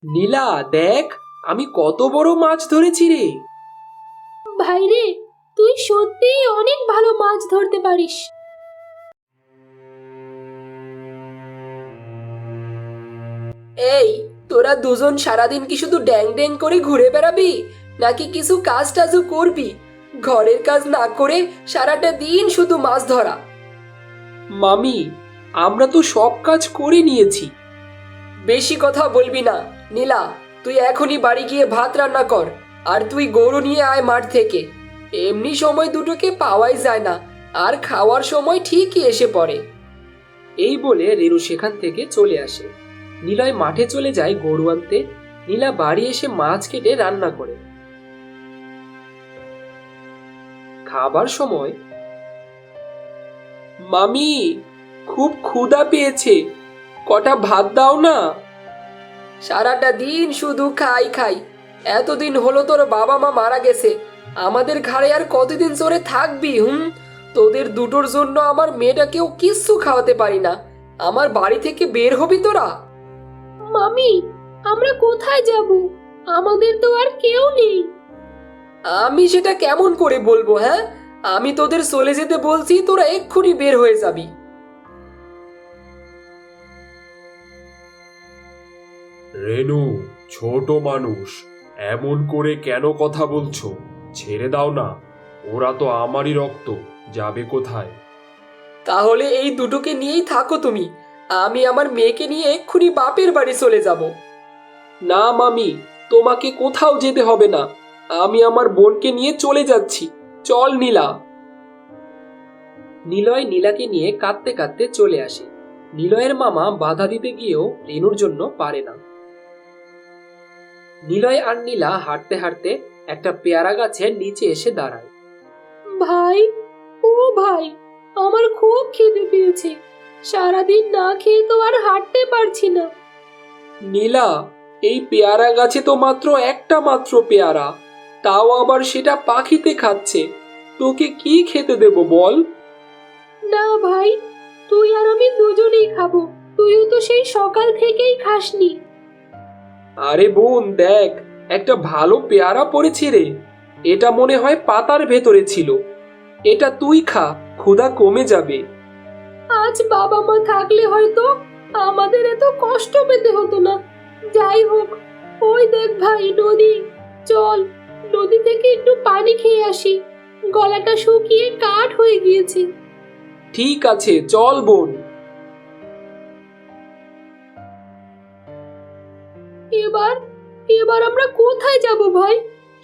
নীলা দেখ, আমি কত বড় মাছ ধরেছি রে। ভাই রে, তুই সত্যিই অনেক ভালো মাছ ধরতে পারিস। এই, তোরা দুজন সারাদিন কি শুধু ড্যাং ড্যাং করে ঘুরে বেড়াবি, নাকি কিছু কাজ টাজও করবি? ঘরের কাজ না করে সারাটা দিন শুধু মাছ ধরা। মামি, আমরা তো সব কাজ করে নিয়েছি। বেশি কথা বলবি না। নীলা, তুই এখনই বাড়ি গিয়ে ভাত রান্না কর, আর তুই গরু নিয়ে আয় মাঠ থেকে। এমনি সময় দুটোকে পাওয়াই যায় না, আর খাওয়ার সময় ঠিকই এসে পড়ে। এই বলে রেনু সেখান থেকে চলে আসে। নিলয় মাঠে চলে যায় গরু আনতে। নীলা বাড়ি এসে মাছ কেটে রান্না করে। খাবার সময়, মামি, খুব ক্ষুধা পেয়েছে, কটা ভাত দাও না। সারাটা দিন শুধু খাই খাই। এতদিন হলো তোর বাবা মা মারা গেছে, আমাদের ঘাড়ে আর কতদিন চড়ে থাকবি? তোদের দুটোর জন্য আমার মেয়েটাকেও কিচ্ছু খাওয়াতে পারি না। আমার বাড়ি থেকে বের হবি তোরা? মামি, আমরা কোথায় যাব? আমাদের তো আর কেউ নেই। আমি সেটা কেমন করে বলবো? হ্যাঁ, আমি তোদের চলে যেতে বলছি, তোরা এক্ষুনি বের হয়ে যাবি। রেনু, ছোট মানুষ, এমন করে কেন কথা বলছো? ছেড়ে দাও না, ওরা তো আমারই রক্ত, যাবে কোথায়? তাহলে এই দুটোকে নিয়েই থাকো তুমি। আমি আমার মেয়েকে নিয়ে এক্ষুনি বাপের বাড়ি চলে যাব। না মামি, তোমাকে কোথাও যেতে হবে না, আমি আমার বোনকে নিয়ে চলে যাচ্ছি। চল নীলা। নিলয় নীলাকে নিয়ে কাঁদতে কাঁদতে চলে আসে। নিলয়ের মামা বাধা দিতে গিয়েও রেনুর জন্য পারে না। নিলয় আর নীলা হাঁটতে হাঁটতে একটা পেয়ারা গাছের নিচে এসে দাঁড়ায়। ভাই, ও ভাই, আমার খুব খিদে পেয়েছে। সারাদিন না খেয়ে তো আর হাঁটতে পারছি না। নীলা, এই পেয়ারা গাছে তো মাত্র একটা মাত্র পেয়ারা, তাও আবার সেটা পাখিতে খাচ্ছে। তোকে কি খেতে দেব বল? না ভাই, তুই আর আমি দুজনেই খাবো। তুইও তো সেই সকাল থেকেই খাসনি। আরে বোন দেখ, একটা ভালো পেয়ারা পড়েছে রে। এটা মনে হয় পাতার ভেতরে ছিল। এটা তুই খা, ক্ষুধা কমে যাবে। আজ বাবা মা থাকলে হয়তো আমাদের এত কষ্ট পেতে হতো না। যাই হোক, ওই দেখ ভাই নদী, চল নদী থেকে একটু পানি খেয়ে আসি। গলাটা শুকিয়ে কাঠ হয়ে গিয়েছে। ঠিক আছে, চল বোন। এবার এবার আমরা কোথায় যাব ভাই?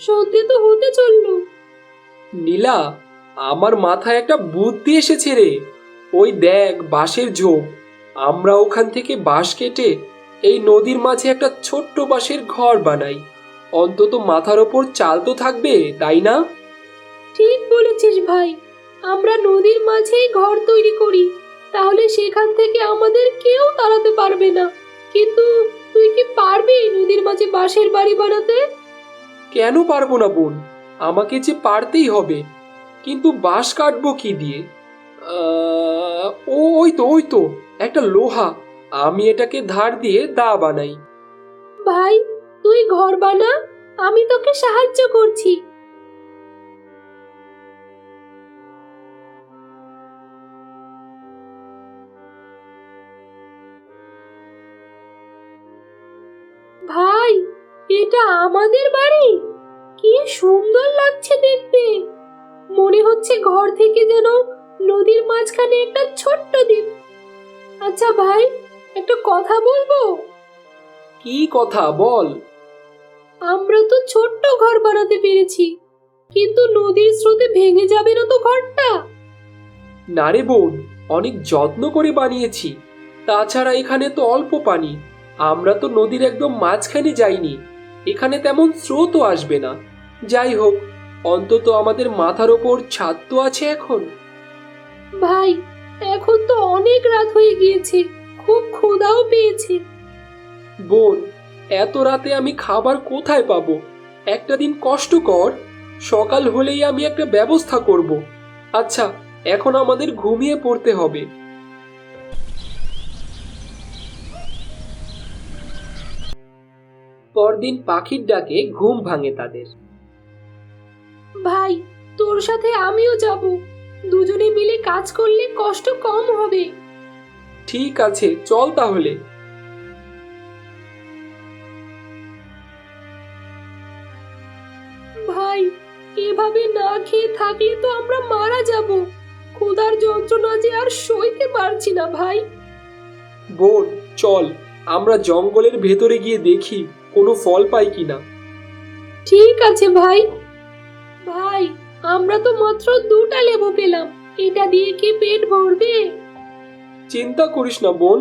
সন্ধে তো হতে চললো। নীলা, আমার মাথায় একটা বুদ্ধি এসেছে রে। ওই দেখ বাঁশের ঝোপ, আমরা ওখান থেকে বাঁশ কেটে এই নদীর মাঝে একটা ছোট্ট বাঁশের ঘর বানাই। অন্তত মাথার ওপর চাল তো থাকবে, তাই না? ঠিক বলেছিস ভাই, আমরা নদীর মাঝেই ঘর তৈরি করি। তাহলে সেখান থেকে আমাদের কেউ তাড়াতে পারবে না। কিন্তু তুই কি পারবি নদীর মাঝে বাঁশের বাড়ি বানাতে? কেন পারবো না বোন, আমাকে যে পারতেই হবে। কিন্তু বাঁশ কাটবো কি দিয়ে? ওই তো একটা লোহা, আমি এটাকে ধার দিয়ে দা বানাই। ভাই, তুই ঘর বানা, আমি তোকে সাহায্য করছি। ভাই, এটা আমাদের বাড়ি। কি সুন্দর লাগছে দেখতে। মনে হচ্ছে ঘর থেকে যেন নদীর মাঝখানে একটা ছোট্ট দ্বীপ। আচ্ছা ভাই, একটা কথা বলবো? কি কথা বল? আমরা তো ছোট্ট ঘর বানাতে পেরেছি, কিন্তু নদীর স্রোতে ভেঙে যাবে না তো ঘরটা? না রে বোন, অনেক যত্ন করে বানিয়েছি। তাছাড়া এখানে তো অল্প পানি, আমরা তো নদীর একদম মাঝখানে যাইনি। এখানে তেমন স্রোতও আসবে না। যাই হোক, অন্তত আমাদের মাথার ওপর ছাদ তো আছে এখন। ভাই, এখন তো অনেক রাত হয়ে গিয়েছে, খুব ক্ষুধাও পেয়েছে। বোন, এত রাতে আমি খাবার কোথায় পাবো? একটা দিন কষ্ট কর, সকাল হলেই আমি একটা ব্যবস্থা করব। আচ্ছা, এখন আমাদের ঘুমিয়ে পড়তে হবে। পরদিন পাখির ডাকে ঘুম ভাঙে তাদের। ভাই, তোর সাথে আমিও যাব। দুজনে মিলে কাজ করলে কষ্ট কম হবে। ঠিক আছে, চল তাহলে। ভাই, এভাবে না খেয়ে থাকলে তো আমরা মারা যাব। ক্ষুধার যন্ত্রণা যে আর সইতে পারছি না ভাই। বোন, চল আমরা জঙ্গলের ভেতরে গিয়ে দেখি কোনো ফল পাই কিনা। ঠিক আছে ভাই। ভাই, আমরা তো মাত্র 2টা লেবু পেলাম। এটা দিয়ে কি পেট ভরবে? চিন্তা করিস না বোন,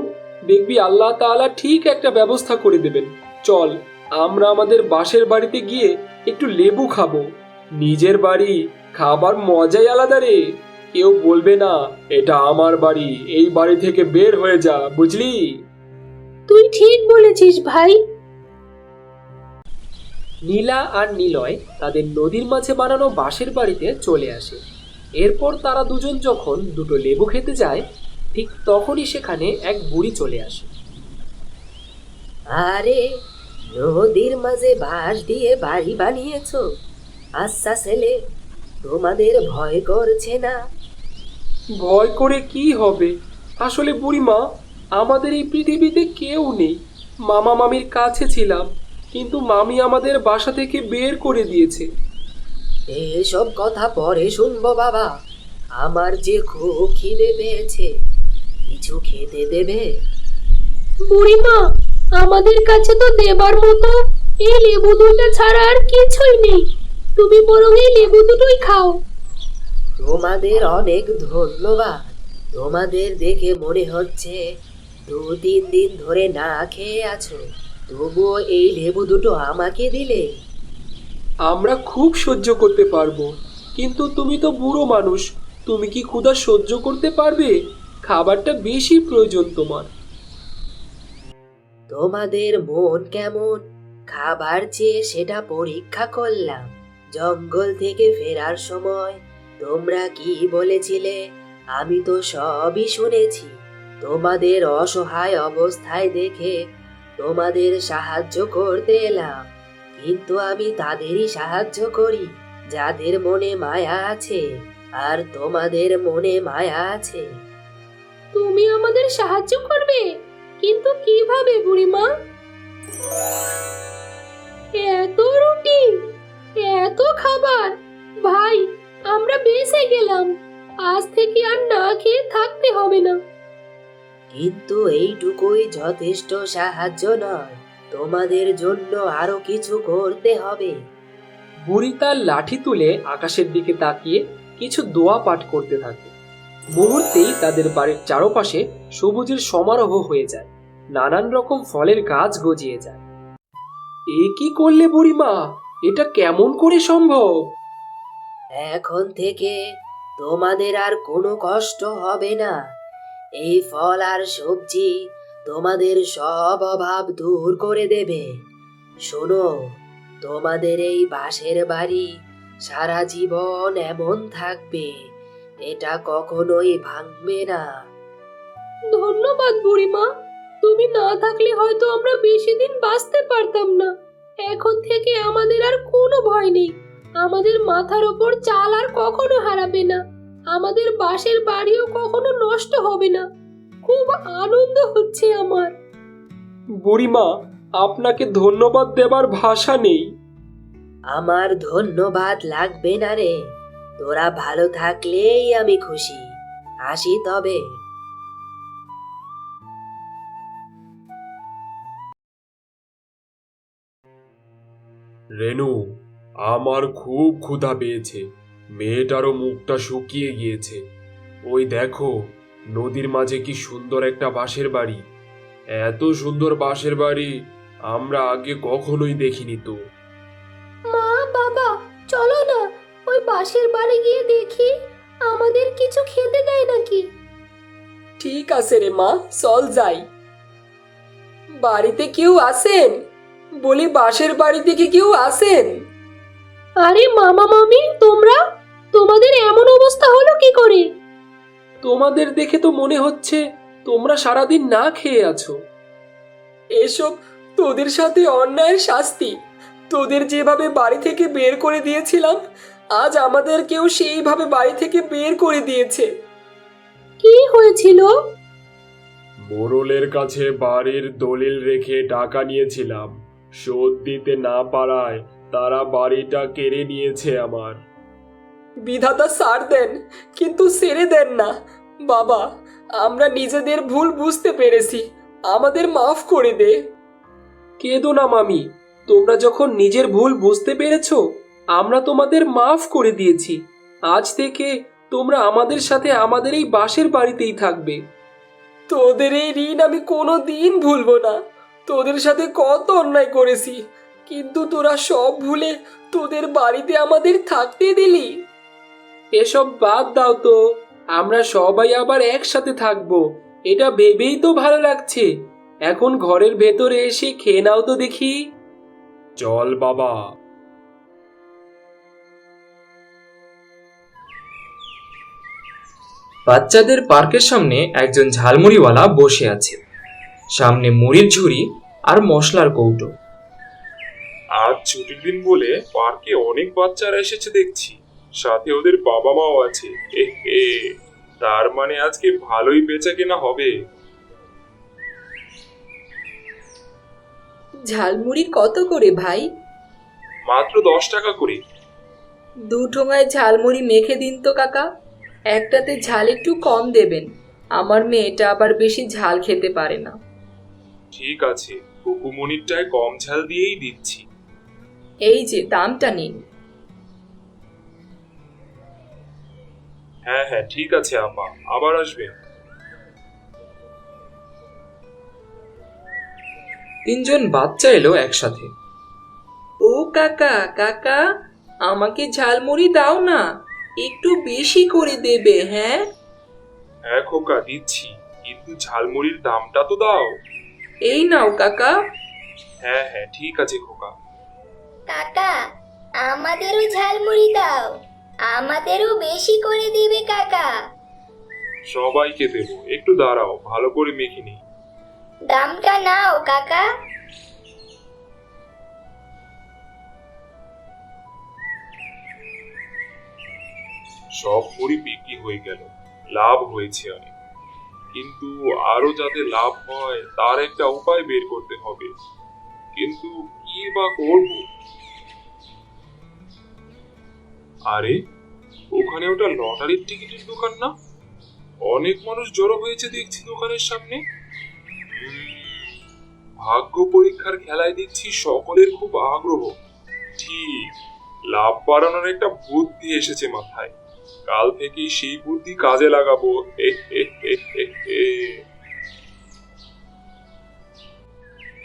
দেখবি আল্লাহ তাআলা ঠিক একটা ব্যবস্থা করে দেবেন। চল আমরা আমাদের বাসের বাড়িতে গিয়ে একটু লেবু খাবো। নিজের বাড়ি খাবার মজাই আলাদা রে। কেউ বলবে না এটা আমার বাড়ি, এই বাড়ি থেকে বের হয়ে যা, বুঝলি? তুই ঠিক বলেছিস ভাই। নীলা আর নিলয় তাদের নদীর মাঝে বানানো বাঁশের বাড়িতে চলে আসে। এরপর তারা দুজন যখন দুটো লেবু খেতে যায়, ঠিক তখনই সেখানে এক বুড়ি চলে আসে। আরে, নদীর মাঝে বাঁশ দিয়ে বাড়ি বানিয়েছো? আচ্ছা ছেলে, তোমাদের ভয় করছে না? ভয় করে কি হবে? আসলে বুড়িমা, আমাদের এই পৃথিবীতে কেউ নেই। মামা মামির কাছে ছিলাম, কিন্তু মামি আমাদের বাসা থেকে বের করে দিয়েছে। এসব কথা পরে শুনবো বাবা। আমার যে খুব খিদে পেয়েছে, কিছু খেতে দেবে? বুড়িমা, আমাদের কাছে তো দেবার মতো এই লেবু দুটো ছাড়া আর কিছুই নেই। তুমি বরং এই লেবু দুটোই খাও। তোমাদের অনেক ধন্যবাদ। তোমাদের দেখে মনে হচ্ছে 2-3 দিন ধরে না খেয়ে আছো, তবুও এই লেবু দুটো আমাকে দিলে। আমরা খুব সহ্য করতে পারবো, কিন্তু তুমি তো বুড়ো মানুষ, তুমি কি ক্ষুধা সহ্য করতে পারবে? খাবারটা বেশি প্রয়োজন তোমার। তোমাদের মন কেমন খাবার চেয়ে সেটা পরীক্ষা করলাম। জঙ্গল থেকে ফেরার সময় তোমরা কি বলেছিলে আমি তো সবই শুনেছি। তোমাদের অসহায় অবস্থায় দেখে তোমাদের সাহায্য করতে এলাম, কিন্তু আমি তাদেরই সাহায্য করি যাদের মনে মায়া আছে, আর তোমাদের মনে মায়া আছে। তুমি আমাদের সাহায্য করবে, কিন্তু কিভাবে বুড়িমা? এত রুটি, এত খাবার! ভাই, আমরা বেঁচে গেলাম। আজ থেকে আর না খেয়ে থাকতে হবে না। কিন্তু এইটুকুই যথেষ্ট সাহায্য নয়, তোমাদের জন্য আরো কিছু করতে হবে। বুড়ি তার লাঠি তুলে আকাশের দিকে তাকিয়ে কিছু দোয়া পাঠ করতে থাকে। মুহূর্তেই তাদের বাড়ির চারপাশে সবুজের সমারোহ হয়ে যায়, নানান রকম ফলের গাছ গজিয়ে যায়। এ কি করলে বুড়িমা? এটা কেমন করে সম্ভব? এখন থেকে তোমাদের আর কোনো কষ্ট হবে না। এই ফল আর সবজি তোমাদের সব অভাব দূর করে দেবে। শোনো, তোমাদের এই বাঁশের বাড়ি সারা জীবন এমন থাকবে, এটা কখনোই ভাঙবে না। ধন্যবাদ বুড়িমা। তুমি না থাকলে হয়তো আমরা বেশি দিন বাঁচতে পারতাম না। এখন থেকে আমাদের আর কোনো ভয় নেই। আমাদের মাথার ওপর চাল আর কখনো হারাবে না। আমাদের বাঁশের বাড়িও কখনো নষ্ট হবে না। খুব আনন্দ হচ্ছে আমার। বুড়িমা, আপনাকে ধন্যবাদ দেবার ভাষা নেই। আমার ধন্যবাদ লাগবে না রে, তোরা ভালো থাকলেই আমি খুশি। আসি তবে। রেনু, আমার খুব ক্ষুধা পেয়েছে। মেয়েটারও মুখটা শুকিয়ে গিয়েছে। ওই দেখো, নদীর মাঝে কি সুন্দর একটা বাঁশের বাড়ি। এত সুন্দর বাঁশের বাড়ি আমরা আগে কখনোই দেখিনি তো। মা, বাবা, চলো না ওই বাঁশের বাড়ি গিয়ে দেখি আমাদের কিছু খেতে দেয় নাকি। ঠিক আছে রে মা, চল যাই। বাড়িতে কেউ আছেন? বলি, বাঁশের বাড়িতে কি কেউ আছেন? আরে মামা মামি, তোমরা, তোমাদের এমন অবস্থা হলো কি করে? তোমাদের দেখে তো মনে হচ্ছে তোমরা সারাদিন না খেয়ে আছো। এসব তোদের সাথে অন্যায়ের শাস্তি। তোদের যেভাবে বাড়ি থেকে বের করে দিয়েছিলাম, আজ আমাদেরকেও সেইভাবে বাড়ি থেকে বের করে দিয়েছে। কি হয়েছিল? মোড়লের কাছে বাড়ির দলিল রেখে টাকা নিয়েছিলাম, শোধ দিতে না পারায় তারা বাড়িটা কেড়ে নিয়েছে আমার। বিধাতা সার দেন, কিন্তু ছেড়ে দেন না। বাবা, আমরা নিজেদের ভুল বুঝতে পেরেছি, আমাদের মাফ করে দে। কেঁদো না মামি, তোমরা যখন নিজের ভুল বুঝতে পেরেছো, আমরা তোমাদের মাফ করে দিয়েছি। আজ থেকে তোমরা আমাদের সাথে আমাদের এই বাঁশের বাড়িতেই থাকবে। তোদের এই ঋণ আমি কোনো দিন ভুলবো না। তোদের সাথে কত অন্যায় করেছি, কিন্তু তোরা সব ভুলে তোদের বাড়িতে আমাদের থাকতে দিলি। এসব বাদ দাও তো, আমরা সবাই আবার একসাথে থাকবো, এটা ভেবেই তো ভালো লাগছে। এখন ঘরের ভেতরে এসে খেয়ে নাও তো দেখি। চল বাবা। বাচ্চাদের পার্কের সামনে একজন ঝালমুড়িওয়ালা বসে আছে। সামনে মুড়ির ঝুড়ি আর মশলার কৌটো। আজ ছুটির দিন বলে পার্কে অনেক বাচ্চারা এসেছে দেখছি, সাথে ওদের বাবা মাও আছে। তার মানে আজকে ভালোই বেচা কেনা হবে। ঝালমুড়ি কত করে ভাই? মাত্র 10 টাকা করে। 2 ঠোঙায় ঝালমুড়ি মেখে দিন তো কাকা। একটাতে ঝাল একটু কম দেবেন, আমার মেয়েটা আবার বেশি ঝাল খেতে পারে না। ঠিক আছে, কুকুমনিরটায় কম ঝাল দিয়েই দিচ্ছি। এই যে দামটা নিন। হ্যাঁ হ্যাঁ, ঠিক আছে আপা, আবার আসবেন। তিনজন বাচ্চা এলো একসাথে। ও কাকা, কাকা আমাকে ঝালমুড়ি দাও না, একটু বেশি করে দেবে। হ্যাঁ হ্যাঁ খোকা, দিচ্ছি, কিন্তু ঝালমুড়ির দামটা তো দাও। এই নাও কাকা। হ্যাঁ হ্যাঁ, ঠিক আছে খোকা। কাকা, আমাদেরও ঝালমুড়ি দাও, আমাদেরও বেশি করে দিবে কাকা। সবাইকে দেবো, একটু দাঁড়াও, ভালো করে মেখে নিই। দামটা নাও কাকা। সব মুড়ি বিক্রি হয়ে গেল, লাভ হয়েছে অনেক, কিন্তু আরো যাতে লাভ হয় তার একটা উপায় বের করতে হবে। কিন্তু কি বা করব? আরে, ওখানে ওটা লটারির টিকিটের দোকান না? অনেক মানুষ জড়ো হয়েছে দেখছি দোকানের সামনে। ভাগ্য পরীক্ষার খেলায় দেখছি সকলের খুব আগ্রহ। ঠিক, লাভ বাড়ানোর একটা বুদ্ধি এসেছে মাথায়, কাল থেকেই সেই বুদ্ধি কাজে লাগাবো।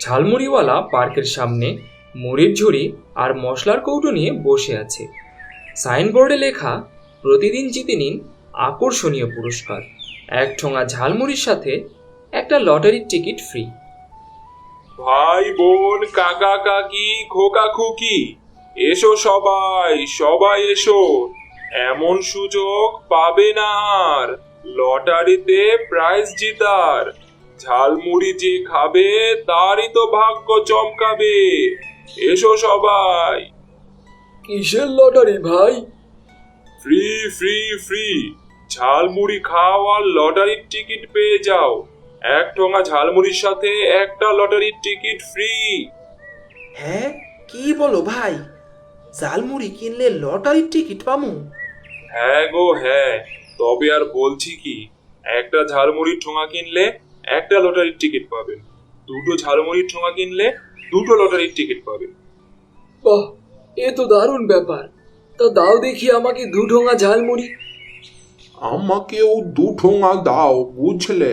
ঝালমুড়িওয়ালা পার্কের সামনে মুড়ির ঝুড়ি আর মশলার কৌটো নিয়ে বসে আছে। সাইনবোর্ডে লেখা, প্রতিদিন জিতে নিন আকর্ষণীয় পুরস্কার, 1 ঠোঙা ঝালমুড়ির সাথে একটা লটারির টিকিট ফ্রি। ভাই বোন, কাকা কাকি, খোকা খুকি, এসো সবাই, সবাই এসো। এমন সুযোগ পাবে না আর, লটারিতে প্রাইজ জিতার। ঝালমুড়ি যে খাবে তারই তো ভাগ্য চমকাবে। এসো সবাই। কিসের লটারি ভাই? ফ্রি ফ্রি ফ্রি, ঝালমুড়ি খাও আর লটারির টিকিট পেয়ে যাও। 1 ঠোঙা ঝালমুড়ির সাথে একটা লটারির টিকিট ফ্রি। হ্যাঁ, কি বলো ভাই? ঝালমুড়ি কিনলে লটারির টিকিট পামু? হ্যাঁ গো হ্যাঁ, তবে আর বলছি কি, একটা ঝালমুড়ির ঠোঙা কিনলে একটা লটারির টিকিট পাবেন, 2টো ঝালমুড়ির ঠোঙা কিনলে 2টো লটারির টিকিট পাবেন। বাহ, এ তো দারুণ ব্যাপার। তা দাও দেখি আমাকে 2 ঠোঙা ঝালমুড়ি। আমাকেও 2 ঠোঙা দাও, বুঝলে?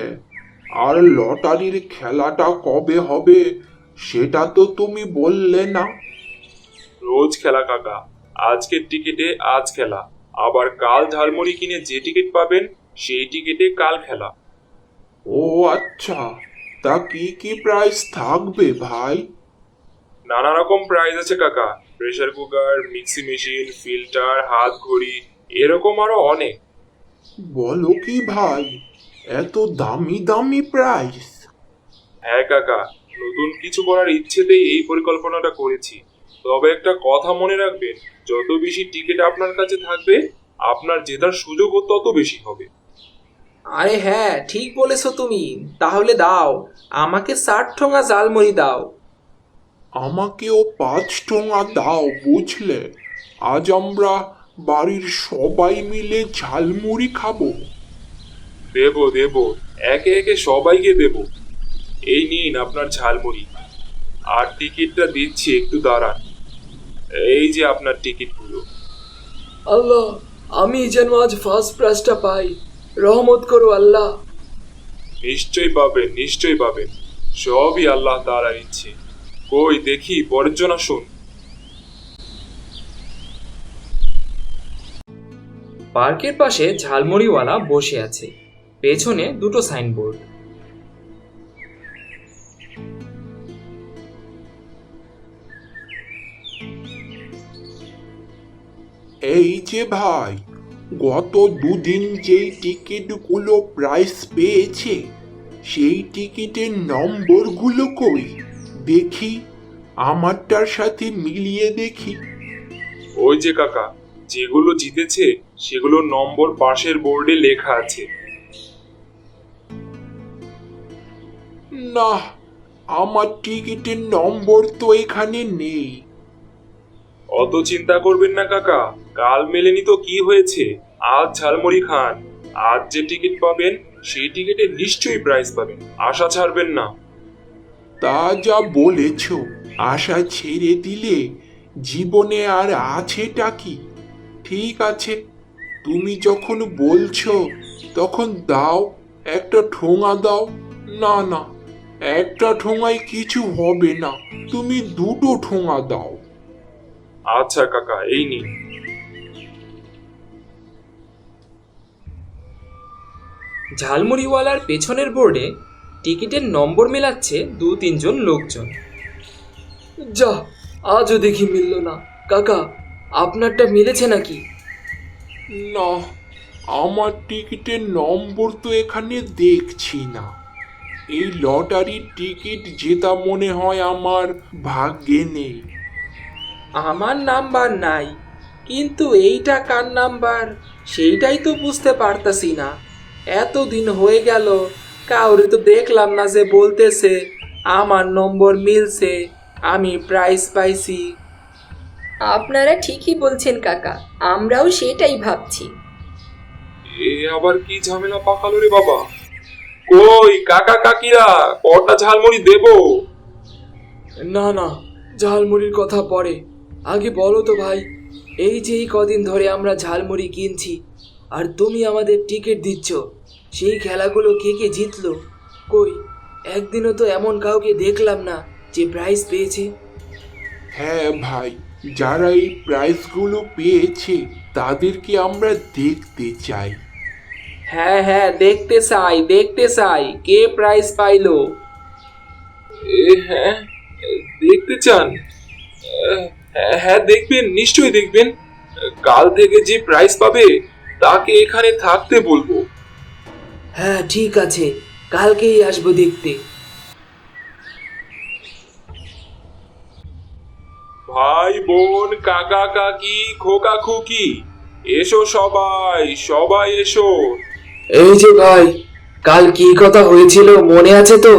আর লটারির খেলাটা কবে হবে সেটা তো তুমি বললে না। রোজ খেলা কাকা, আজকের টিকিটে আজ খেলা, আবার কাল ঝালমুড়ি কিনে যে টিকিট পাবেন সেই টিকিটে কাল খেলা। ও আচ্ছা, তা কি কি প্রাইস থাকবে ভাই? নানা রকম প্রাইজ আছে কাকা, pressure cooker, mixie machine, filter, হাত ঘড়ি, এরকম আরো অনেক। বলো কি ভাই, এত দামি দামি প্রাইস? হ্যাঁ কাকা, নতুন কিছু করার ইচ্ছেতেই এই পরিকল্পনাটা করেছি। তবে একটা কথা মনে রাখবেন, যত বেশি টিকিট আপনার কাছে থাকবে আপনার জেতার সুযোগও তত বেশি হবে। আরে হ্যাঁ, ঠিক বলেছো তুমি। তাহলে দাও, আমাকে 60 ঠোঙা ঝালমুড়ি দাও। আমাকেও 5 ঠোঙা দাও, বুঝলে? আজ আমরা বাড়ির সবাই মিলে ঝালমুড়ি খাবো। দেবো দেবো, একে একে সবাইকে দেবো। এই নিন আপনার ঝালমুড়ি, আর টিকিটটা দিচ্ছি, একটু দাঁড়ান। এই যে আপনার টিকিটগুলো। আল্লাহ, আমি যেন আজ ফার্স্ট প্রাইজটা পাই, রহমত করো আল্লাহ। নিশ্চয়ই পাবেন, নিশ্চয়ই পাবেন, সবই আল্লাহ তাআলার ইচ্ছে। কই দেখি পরের জন আসুন। পার্কের পাশে ঝালমুড়িওয়ালা বসে আছে, পেছনে দুটো সাইনবোর্ড। এই যে ভাই, গত দুদিন যেই টিকিটগুলো প্রাইস পেয়েছে সেই টিকিটের নম্বরগুলো কই দেখি, আমারটার সাথে মিলিয়ে দেখি। ওই যে কাকা, যেগুলো জিতেছে সেগুলোর নম্বর পাশের বোর্ডে লেখা আছে। না, আমার টিকিটের নম্বর তো এখানে নেই। অত চিন্তা করবেন না কাকা, কাল মেলেনি তো কি হয়েছে, আজ ঝালমুড়ি খান। আজ যে টিকিট পাবেন সেই টিকিটে নিশ্চয়ই প্রাইজ পাবেন, আশা ছাড়বেন না। তা যা বলেছ, আশা ছেড়ে দিলে জীবনে আর আছেটা কি? ঠিক আছে, তুমি যখন বলছো তখন দাও, একটা ঠোঙা দাও। না না, একটা ঠোঙায় কিছু হবে না, তুমি দুটো ঠোঙা দাও। আচ্ছা কাকা, এই নিন। ঝালমুড়িওয়ালার পেছনের বোর্ডে টিকিটের নম্বর মেলাচ্ছে 2-3 জন লোকজন। যা, আজও দেখি মিলল না। কাকা, আপনারটা মিলেছে নাকি? না, আমার টিকিটের নম্বর তো এখানে দেখছি না। এই লটারির টিকিট জেতা মনে হয় আমার ভাগ্যে নেই। আমার নাম্বার নাই, কিন্তু এইটা কার নাম্বার সেইটাই তো বুঝতে পারতাছি না। এতদিন হয়ে গেল, কাউরে তো দেখলাম না যে বলতেছে আমার নম্বর মিলছে, আমি প্রাইজ পাইছি। আপনারা ঠিকই বলছেন কাকা, আমরাও সেটাই ভাবছি। এ আবার কি ঝামেলা পাকালো রে বাবা। কই কাকা কাকিরা, কটা ঝালমুড়ি দেবো? না না, ঝালমুড়ির কথা পরে, আগে বলো তো ভাই, এই যে এই কদিন ধরে আমরা ঝালমুড়ি কিনছি আর তুমি আমাদের টিকিট দিচ্ছ, সেই খেলাগুলো কে কে জিতলো? কই, একদিনও তো এমন কাউকে দেখলাম না যে প্রাইজ পেয়েছে। হ্যাঁ ভাই, যারা এই প্রাইজগুলো পেয়েছে তাদেরকে আমরা দেখতে চাই। হ্যাঁ হ্যাঁ, দেখতে চাই কে প্রাইজ পাইলো। হ্যাঁ, দেখতে চান? হ্যাঁ দেখবেন, নিশ্চয়ই দেখবেন। কাল থেকে যে প্রাইজ পাবে তাকে এখানে থাকতে বলবো। হ্যাঁ ঠিক আছে, কালকেই আসবো দেখতে। ভাই বোন, কাকা কাকি, খোকা খুকি, এসো সবাই, সবাই এসো। এই যে ভাই, কাল কি কথা হয়েছিল মনে আছে তো?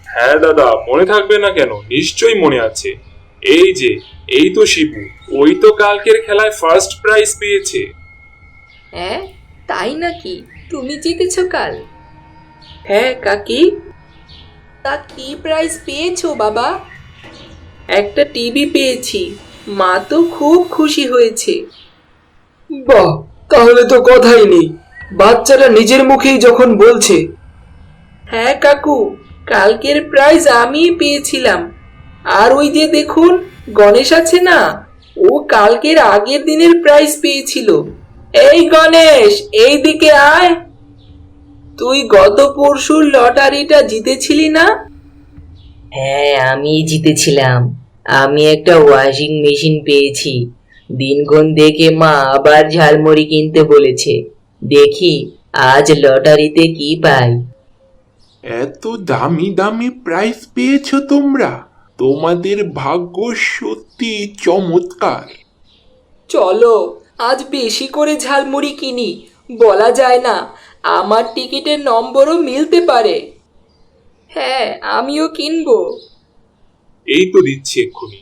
হ্যাঁ দাদা, মনে থাকবে না কেন, নিশ্চয়ই মনে আছে। এই যে, এই তো শিবু, ওই তো কালকের খেলায় ফার্স্ট প্রাইজ পেয়েছে। হ্যাঁ, তাই নাকি? তুমি জিতেছ কাল? হ্যাঁ কাকি। তা কি প্রাইজ পেয়েছো বাবা? একটা টিভি পেয়েছি, মা তো খুব খুশি হয়েছে। বাহ, তাহলে তো কথাই নেই, বাচ্চাটা নিজের মুখেই যখন বলছে। হ্যাঁ কাকু, কালকের প্রাইজ আমিই পেয়েছিলাম। আর ওই যে দেখুন, গণেশ আছে না, ও কালকের আগের দিনের প্রাইজ পেয়েছিল। এই গণেশ, এই দিকে আয়। তুই গত পরশুর লটারিটা জিতেছিলি না? হ্যাঁ, আমি জিতেছিলাম। আমি একটা ওয়াশিং মেশিন পেয়েছি। দিনক্ষণ দেখে মা আবার ঝালমুড়ি কিনতে বলেছে। দেখি আজ লটারিতে কি পাই। এত দামি দামি প্রাইজ পেয়েছো তোমরা। তোমাদের ভাগ্য সত্যি চমৎকার। চলো আজ বেশি করে ঝালমুড়ি কিনি, বলা যায় না, আমার টিকিটের নম্বরও মিলতে পারে। হ্যাঁ, আমিও কিনবো। এই তো দিচ্ছি এক্ষুনি।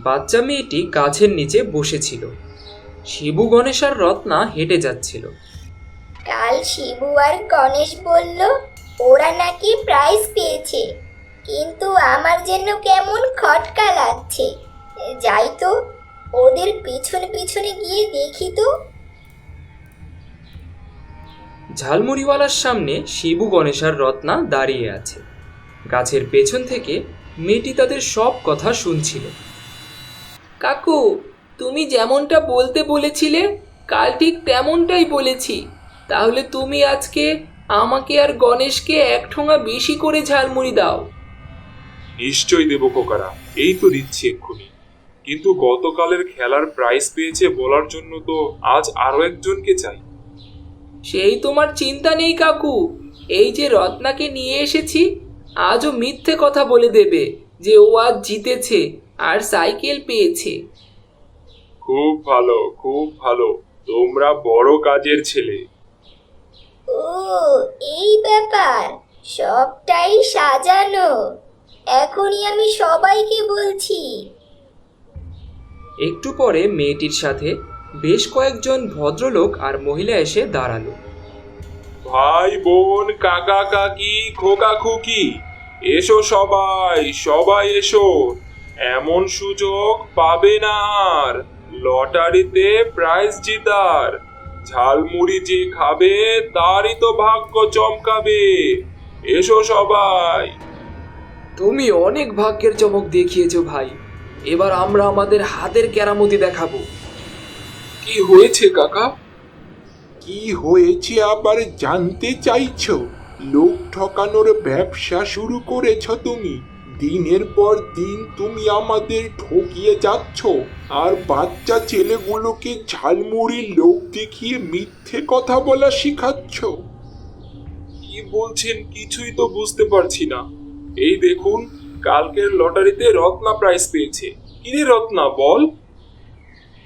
বাচ্চা মেয়েটি গাছের নিচে বসেছিল। শিবু, গণেশ আর রত্না হেঁটে যাচ্ছিল। কাল শিবু আর গণেশ বলল ওরা নাকি প্রাইজ পেয়েছে, কিন্তু আমার যেন কেমন খটকা লাগছে। যাই তো, ওদের পিছনে পিছনে গিয়ে দেখি তো। ঝালমুড়িওয়ালার সামনে শিবু, গণেশ আর রত্না দাঁড়িয়ে আছে। গাছের পেছন থেকে মেয়েটি তাদের সব কথা শুনছিল। কাকু, তুমি যেমনটা বলতে বলেছিলে কাল ঠিক তেমনটাই বলেছি। তাহলে তুমি আজকে আমাকে আর গণেশকে 1 ঠোঙা বেশি করে ঝালমুড়ি দাও। নিশ্চয়ই দেবো খোকারা, এই তো দিচ্ছি এক্ষুনি। কিন্তু গতকালের খেলার প্রাইজ পেয়েছে বলার জন্য তো আজ আরো একজনকে চাই। সেই তোমার চিন্তা নেই কাকু, এই যে রত্নাকে নিয়ে এসেছি, আজও মিথ্যে কথা বলে দেবে যে ও আজ জিতেছে আর সাইকেল পেয়েছে। খুব ভালো, খুব ভালো, তোমরা বড় কাজের ছেলে। ও, এই ব্যাপার, সবটাই সাজানো। এখনই আমি সবাইকে বলছি। একটু পরে মেয়েটির সাথে বেশ কয়েকজন ভদ্রলোক আর মহিলা এসে দাঁড়ালো। ভাই বোন, কাকা কাকি, খোকা খুকি, এসো সবাই, সবাই এসো। এমন সুযোগ পাবে না আর, লটারিতে প্রাইজ জিতার। ঝালমুড়ি যে খাবে তারই তো ভাগ্য চমকাবে। এসো সবাই। তুমি অনেক ভাগ্যের চমক দেখিয়েছো ভাই। এবার আমরা আমাদের হাতের কেরামতি দেখাবো। কি হয়েছে কাকা? কি হয়েছে আবার জানতে চাইছো? লোক ঠকানোর ব্যবসা শুরু করেছো তুমি। দিনের পর দিন তুমি আমাদের ঠকিয়ে যাচ্ছ, আর বাচ্চা ছেলেগুলোকে ঝালমুড়ির লোক দেখিয়ে মিথ্যে কথা বলা শিখাচ্ছ। কি বলছেন কিছুই তো বুঝতে পারছি না। এই দেখুন, কালকের লটারিতে রত্না প্রাইজ পেয়েছে। কিরে রত্না, বল।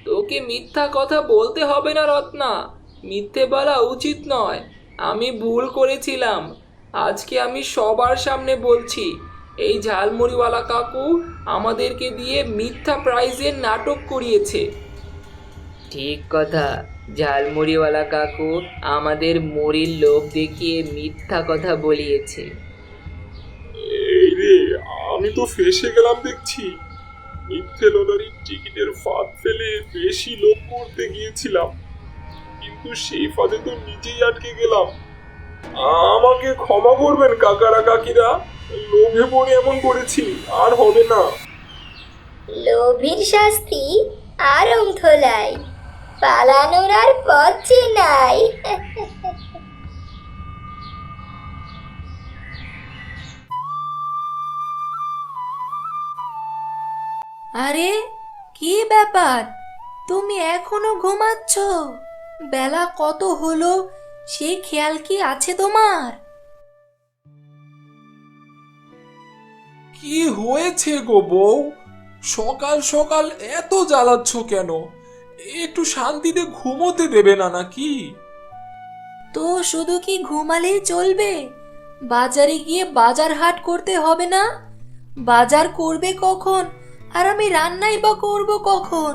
তোকে মিথ্যা কথা বলতে হবে না রত্না, মিথ্যে বলা উচিত নয়। আমি ভুল করেছিলাম। আজকে আমি সবার সামনে বলছি, এই ঝালমুড়িওয়ালা কাকু আমাদেরকে দিয়ে মিথ্যা প্রাইজের নাটক করিয়েছে। ঠিক কথা, ঝালমুড়িওয়ালা কাকু আমাদের মুড়ির লোভ দেখিয়ে মিথ্যা কথা বলিয়েছে। এই রে, আমি তো ফেঁসে গেলাম দেখছি। মিথ্যে লটারির টিকিটের ফাঁদ ফেলে বেশি লোভ করতে গিয়েছিলাম, কিন্তু সেই ফাঁদে তো নিজেই আটকে গেলাম। আমাকে ক্ষমা করবেন কাকারা কাকিরা, লোভে পড়ে এমন করেছি, আর হবে না। লোভীর শাস্তি আরম ধোলাই, পালানোর আর পথ যে নাই। আরে কি ব্যাপার, তুমি এখনো ঘুমাচ্ছ? বেলা কত হলো সে খেয়াল কি আছে তোমার? কি হয়েছে গো বউ? সকাল সকাল এত জ্বালাচ্ছ কেন? একটু শান্তিতে ঘুমোতে দেবে না নাকি? তো শুধু কি ঘুমালেই চলবে? বাজারে গিয়ে বাজার হাট করতে হবে না? বাজার করবে কখন আর আমি রান্নাই বা করব কখন?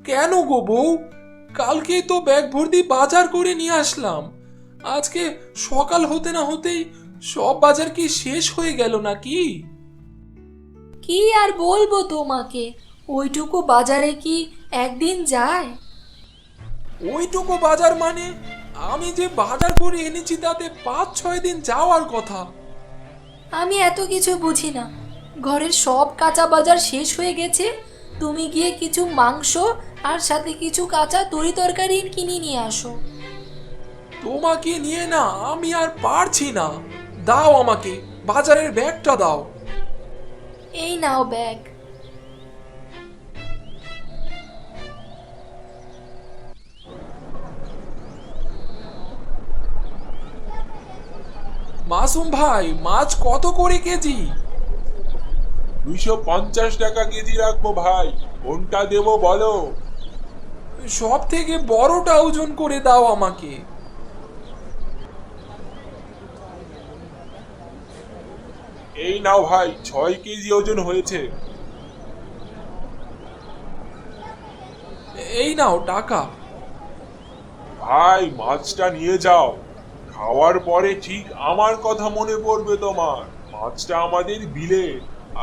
কেন গো বউ? কালকেই তো ব্যাগ ভর্তি বাজার করে নিয়ে আসলাম। আজকে সকাল হতে না হতেই সব বাজার কি শেষ হয়ে গেল নাকি? কি আর বলবো তোমাকে, ওইটুকু বাজারে কি একদিন যায়? ওইটুকু বাজার মানে আমি যে বাজার করে এনেছি তাতে 5-6 দিন যাওয়ার কথা। আমি এত কিছু বুঝি না। ঘরের সব কাঁচা বাজার শেষ হয়ে গেছে, তুমি গিয়ে কিছু মাংস আর সাথে কিছু কাঁচা তরি তরকারি কিনে নিয়ে আসো। তোমাকে নিয়ে না আমি আর পারছি না। দাও আমাকে বাজারের ব্যাগটা দাও। এই নাও ব্যাগ। মাসুম ভাই, মাছ কত করে কেজি? 250 টাকা কেজি রাখবো ভাই, কোনটা দেবো বলো? সব থেকে বড়টা ওজন করে দাও আমাকে। এই নাও ভাই, 6 কেজি ওজন হয়েছে। এই নাও টাকা। ভাই মাছটা নিয়ে যাও, খাওয়ার পরে ঠিক আমার কথা মনে পড়বে তোমার। মাছটা আমাদের বিলে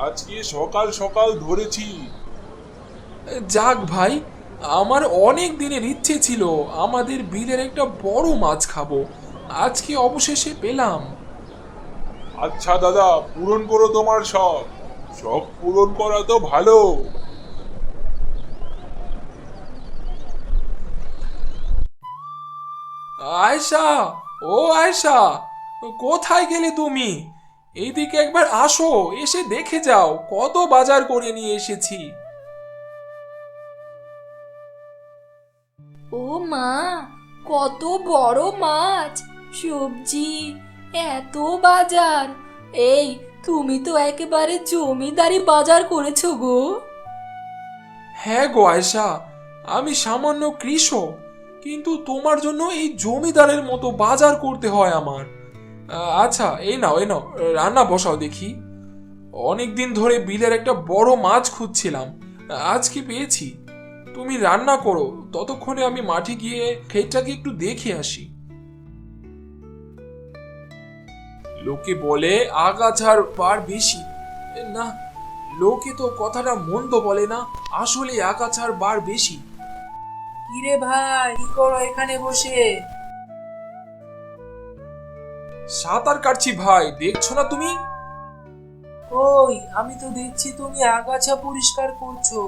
আজকে সকাল সকাল ধরেছি। যাক ভাই, আমার অনেক দিনের ইচ্ছে ছিল আমাদের বিলের একটা বড় মাছ খাবো, আজকে অবশেষে পেলাম। আচ্ছা দাদা, পূরণ করো তোমার শখ, শখ পূরণ করা তো ভালো। আয়শা, ও আয়শা, কোথায় গেলে তুমি? এইদিকে একবার আসো, এসে দেখে যাও কত বাজার করে নিয়ে এসেছি। ও মা, কত বড় মাছ, সবজি, এত বাজার! এই, তুমি তো একেবারে জমিদারি বাজার করেছো গো। হ্যাঁ গো আয়শা, আমি সামান্য কৃষক, কিন্তু তোমার জন্য এই জমিদারের মতো বাজার করতে হয় আমার। আচ্ছা, এই নাও এই নাও, রান্না বসাও দেখি। অনেকদিন ধরে বিলের একটা বড় মাছ খুঁজছিলাম, আজকে পেয়েছি। তুমি রান্না করো, ততক্ষণে আমি মাঠে গিয়ে ক্ষেতটাকে একটু দেখে আসি। লোকে বলে আগাছার বার বেশি, না, লোকে তো কথাটা মন্দ বলে না, আসলে আগাছার বার বেশি। কিরে ভাই, কি করো এখানে বসে? সাঁতার কাটছি ভাই, দেখছো না তুমি? কই, আমি তো দেখছি তুমি আগাছা পরিষ্কার করছো।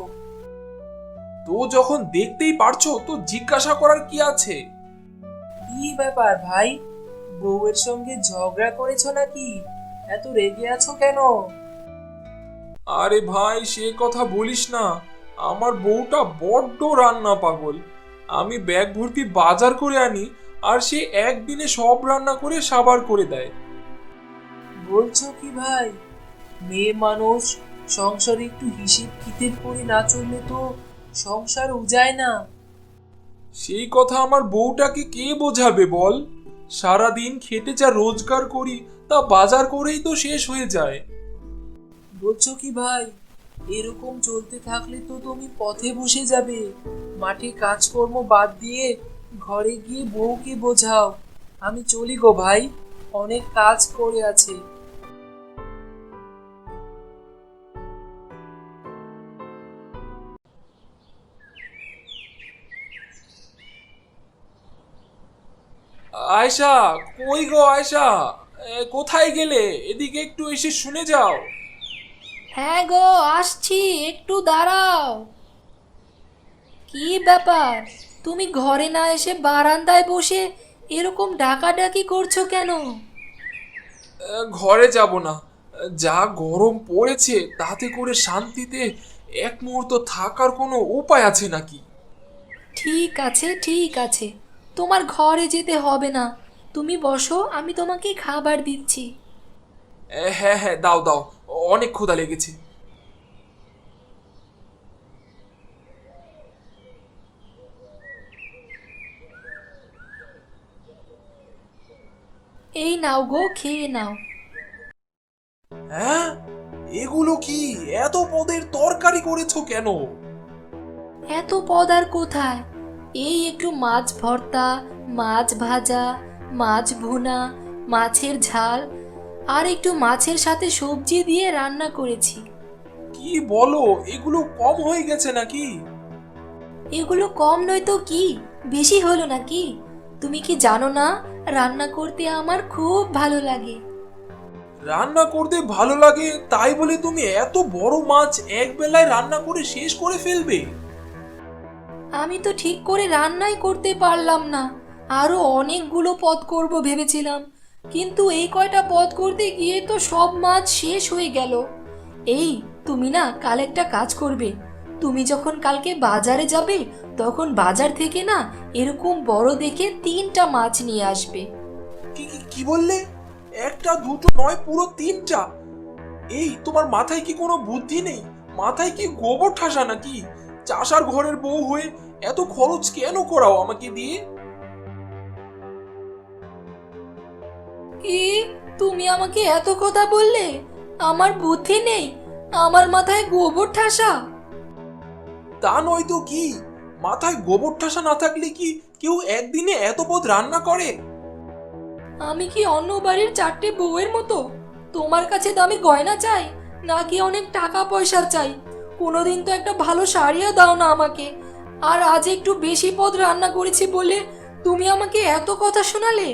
তো যখন দেখতেই পারছো তো জিজ্ঞাসা করার কি আছে? কি ব্যাপার ভাই, বউয়ের সঙ্গে ঝগড়া করেছো নাকি? এত রেগে আছো কেন? আরে ভাই, সে কথা বলিস না, আমার বউটা বড্ড রান্না পাগল। আমি ব্যাগ ভর্তি বাজার করে আনি আর সে একদিনে সব রান্না করে সাবার করে দেয়। বলছো কি ভাই? মেয়ে মানুষ, সংসারে একটু হিসেব কিতেব করে না চললে তো সংসার উজায় না। সেই কথা আমার বউটাকে কে বোঝাবে বল? সারাদিন খেটে যা রোজগার করি তা বাজার করেই তো শেষ হয়ে যায়। বলছো কি ভাই, এরকম চলতে থাকলে তো তুমি পথে বসে যাবে। মাঠে কাজকর্ম বাদ দিয়ে ঘরে গিয়ে বউকে বোঝাও। আমি চলি গো ভাই, অনেক কাজ করে আছে। আয়শা, কই গো আয়শা, কোথায় গেলে? এদিকে একটু এসে শুনে যাও। হ্যাঁ গো, আসছি, একটু দাঁড়াও। কি ব্যাপার, তুমি ঘরে না এসে বারান্দায় বসে এরকম ডাকাডাকি করছো কেন? ঘরে যাব না, যা গরম পড়েছে তাতে করে শান্তিতে এক মুহূর্ত থাকার কোনো উপায় আছে নাকি? ঠিক আছে ঠিক আছে, তোমার ঘরে যেতে হবে না, তুমি বসো, আমি তোমাকে খাবার দিচ্ছি। হ্যাঁ হ্যাঁ, দাও দাও, অনেক ক্ষুধা লেগেছে। এই নাও গো, খেয়ে নাও। হ্যাঁ, এগুলো কি? এত পদের তরকারি করেছো কেন? এত পদ আর কোথায়, এই একটু মাছ ভর্তা, মাছ ভাজা, মাছ ভুনা, মাছের ঝাল আর একটু মাছের সাথে সবজি দিয়ে রান্না করেছি। কি বলো, এগুলো কম হয়ে গেছে নাকি? এগুলো কম নয় তো কি, বেশি হলো নাকি? তুমি কি জানো না, রান্না করতে আমার খুব ভালো লাগে। রান্না করতে ভালো লাগে তাই বলে তুমি এত বড় মাছ এক বেলায় রান্না করে শেষ করে ফেলবে? আমি তো ঠিক করে রান্নাই করতে পারলাম না, আরো অনেকগুলো পদ করব ভেবেছিলাম, কিন্তু এই কয়টা পদ করতে গিয়ে তো সব মাছ শেষ হয়ে গেল। এই, তুমি না কাল একটা কাজ করবে, তুমি যখন কালকে বাজারে যাবে তখন বাজার থেকে না এরকম বড় দেখে 3টা মাছ নিয়ে আসবে। কি কি কি বললে? একটা দুটো নয়, পুরো 3টা। এই তোমার মাথায় কি কোনো বুদ্ধি নেই? মাথায় কি গোবর ঠাসা নাকি? চাষার ঘরের বউ হয়ে এত খরচ কেন করাও আমাকে দিয়ে? কি, তুমি আমাকে এত কথা বললে? আমার বুদ্ধি নেই? আমার মাথায় গোবর ঠাসা? তা নয় তো কি, মাথায় গোবর ঠাসা না থাকলে কি কেউ একদিনে এত পদ রান্না করে? আমি কি অন্য বাড়ির 4টে বউয়ের মতো তোমার কাছে দামি গয়না চাই, নাকি অনেক টাকা পয়সা চাই? কোনোদিন তো একটা ভালো শাড়িও দাও না আমাকে, আর আজ একটু বেশি পদ রান্না করেছি বলে তুমি আমাকে এত কথা শোনালে।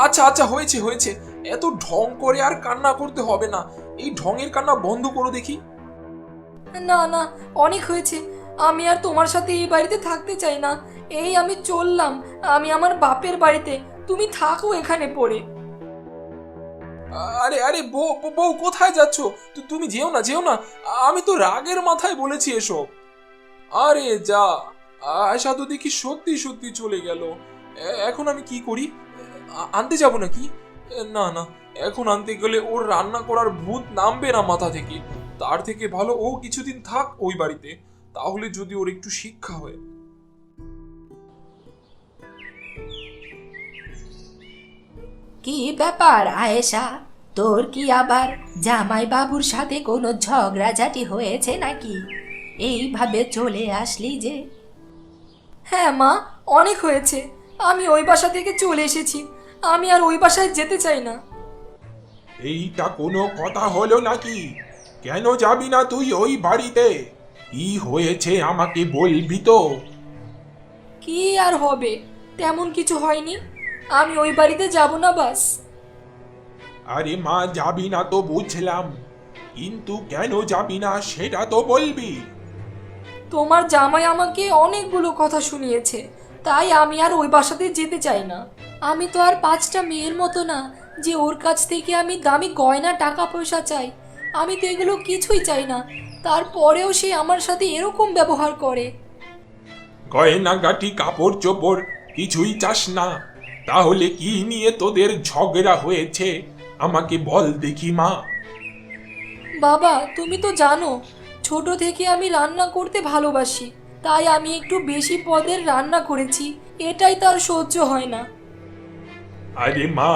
আচ্ছা আচ্ছা, হয়েছে হয়েছে, এত ঢং করে আর কান্না করতে হবে না। এই ঢঙের কান্না বন্ধ করো দেখি। না না, অনেক হয়েছে। আমি আর তোমার সাথে এই বাড়িতে থাকতে চাই না। এই আমি চললাম, আমি আমার বাপের বাড়িতে। তুমি থাকো এখানে পড়ে। আরে আরে বউ বউ, কোথায় যাচ্ছ? তুমি যেও না, যেও না। আমি তো রাগের মাথায় বলেছি এসব। আরে যা, আয়শা তো দেখি সত্যি সত্যি চলে গেল। এখন আমি কি করি? আনতে যাব নাকি? না না, এখন আনতে গেলে ওর রান্না করার ভূত নামবে না মাথা থেকে। তার থেকে ভালো ও কিছুদিন থাক ওই বাড়িতে, তাহলে যদি ওর একটু শিক্ষা হয়। কি ব্যাপার আয়েশা, তোর কি আবার জামাই বাবুর সাথে কোনো ঝগড়াঝাটি হয়েছে নাকি? এইভাবে চলে আসলি যে? হ্যাঁ মা, অনেক হয়েছে। আমি ওই বাসা থেকে চলে এসেছি। আমি আর ওই বাসায় যেতে চাই না। এইটা কোনো কথা হলো নাকি? কেন যাবি না তুই ওই বাড়িতে? কি হয়েছে আমাকে বলবি তো? কি আর হবে, তেমন কিছু হয়নি। আমি ওই বাড়িতে যাব না, বাস। আরে মা, যাবি না তো বুঝলাম, কিন্তু কেন যাবি না সেটা তো বলবি। তোমার জামাই আমাকে অনেকগুলো কথা শুনিয়েছে, তাই আমি আর ওই বাসাতে যেতে চাই না। আমি তো আর 5টা মেয়ের মতো না যে ওর কাছ থেকে আমি দামি গয়না টাকা পয়সা চাই। আমি তো এগুলো কিছুই চাই না, তারপরেও সে আমার সাথে এরকম ব্যবহার করে। গয়নাগাটি কাপড় চোপড় কিছুই চাস না? তাহলে কি নিয়ে তোদের ঝগড়া হয়েছে আমাকে বল দেখি মা। বাবা, তুমি তো জানো ছোট থেকে আমি রান্না করতে ভালোবাসি, তাই আমি একটু বেশি পদের রান্না করেছি। এটাই তার সহ্য হয় না। আরে মা,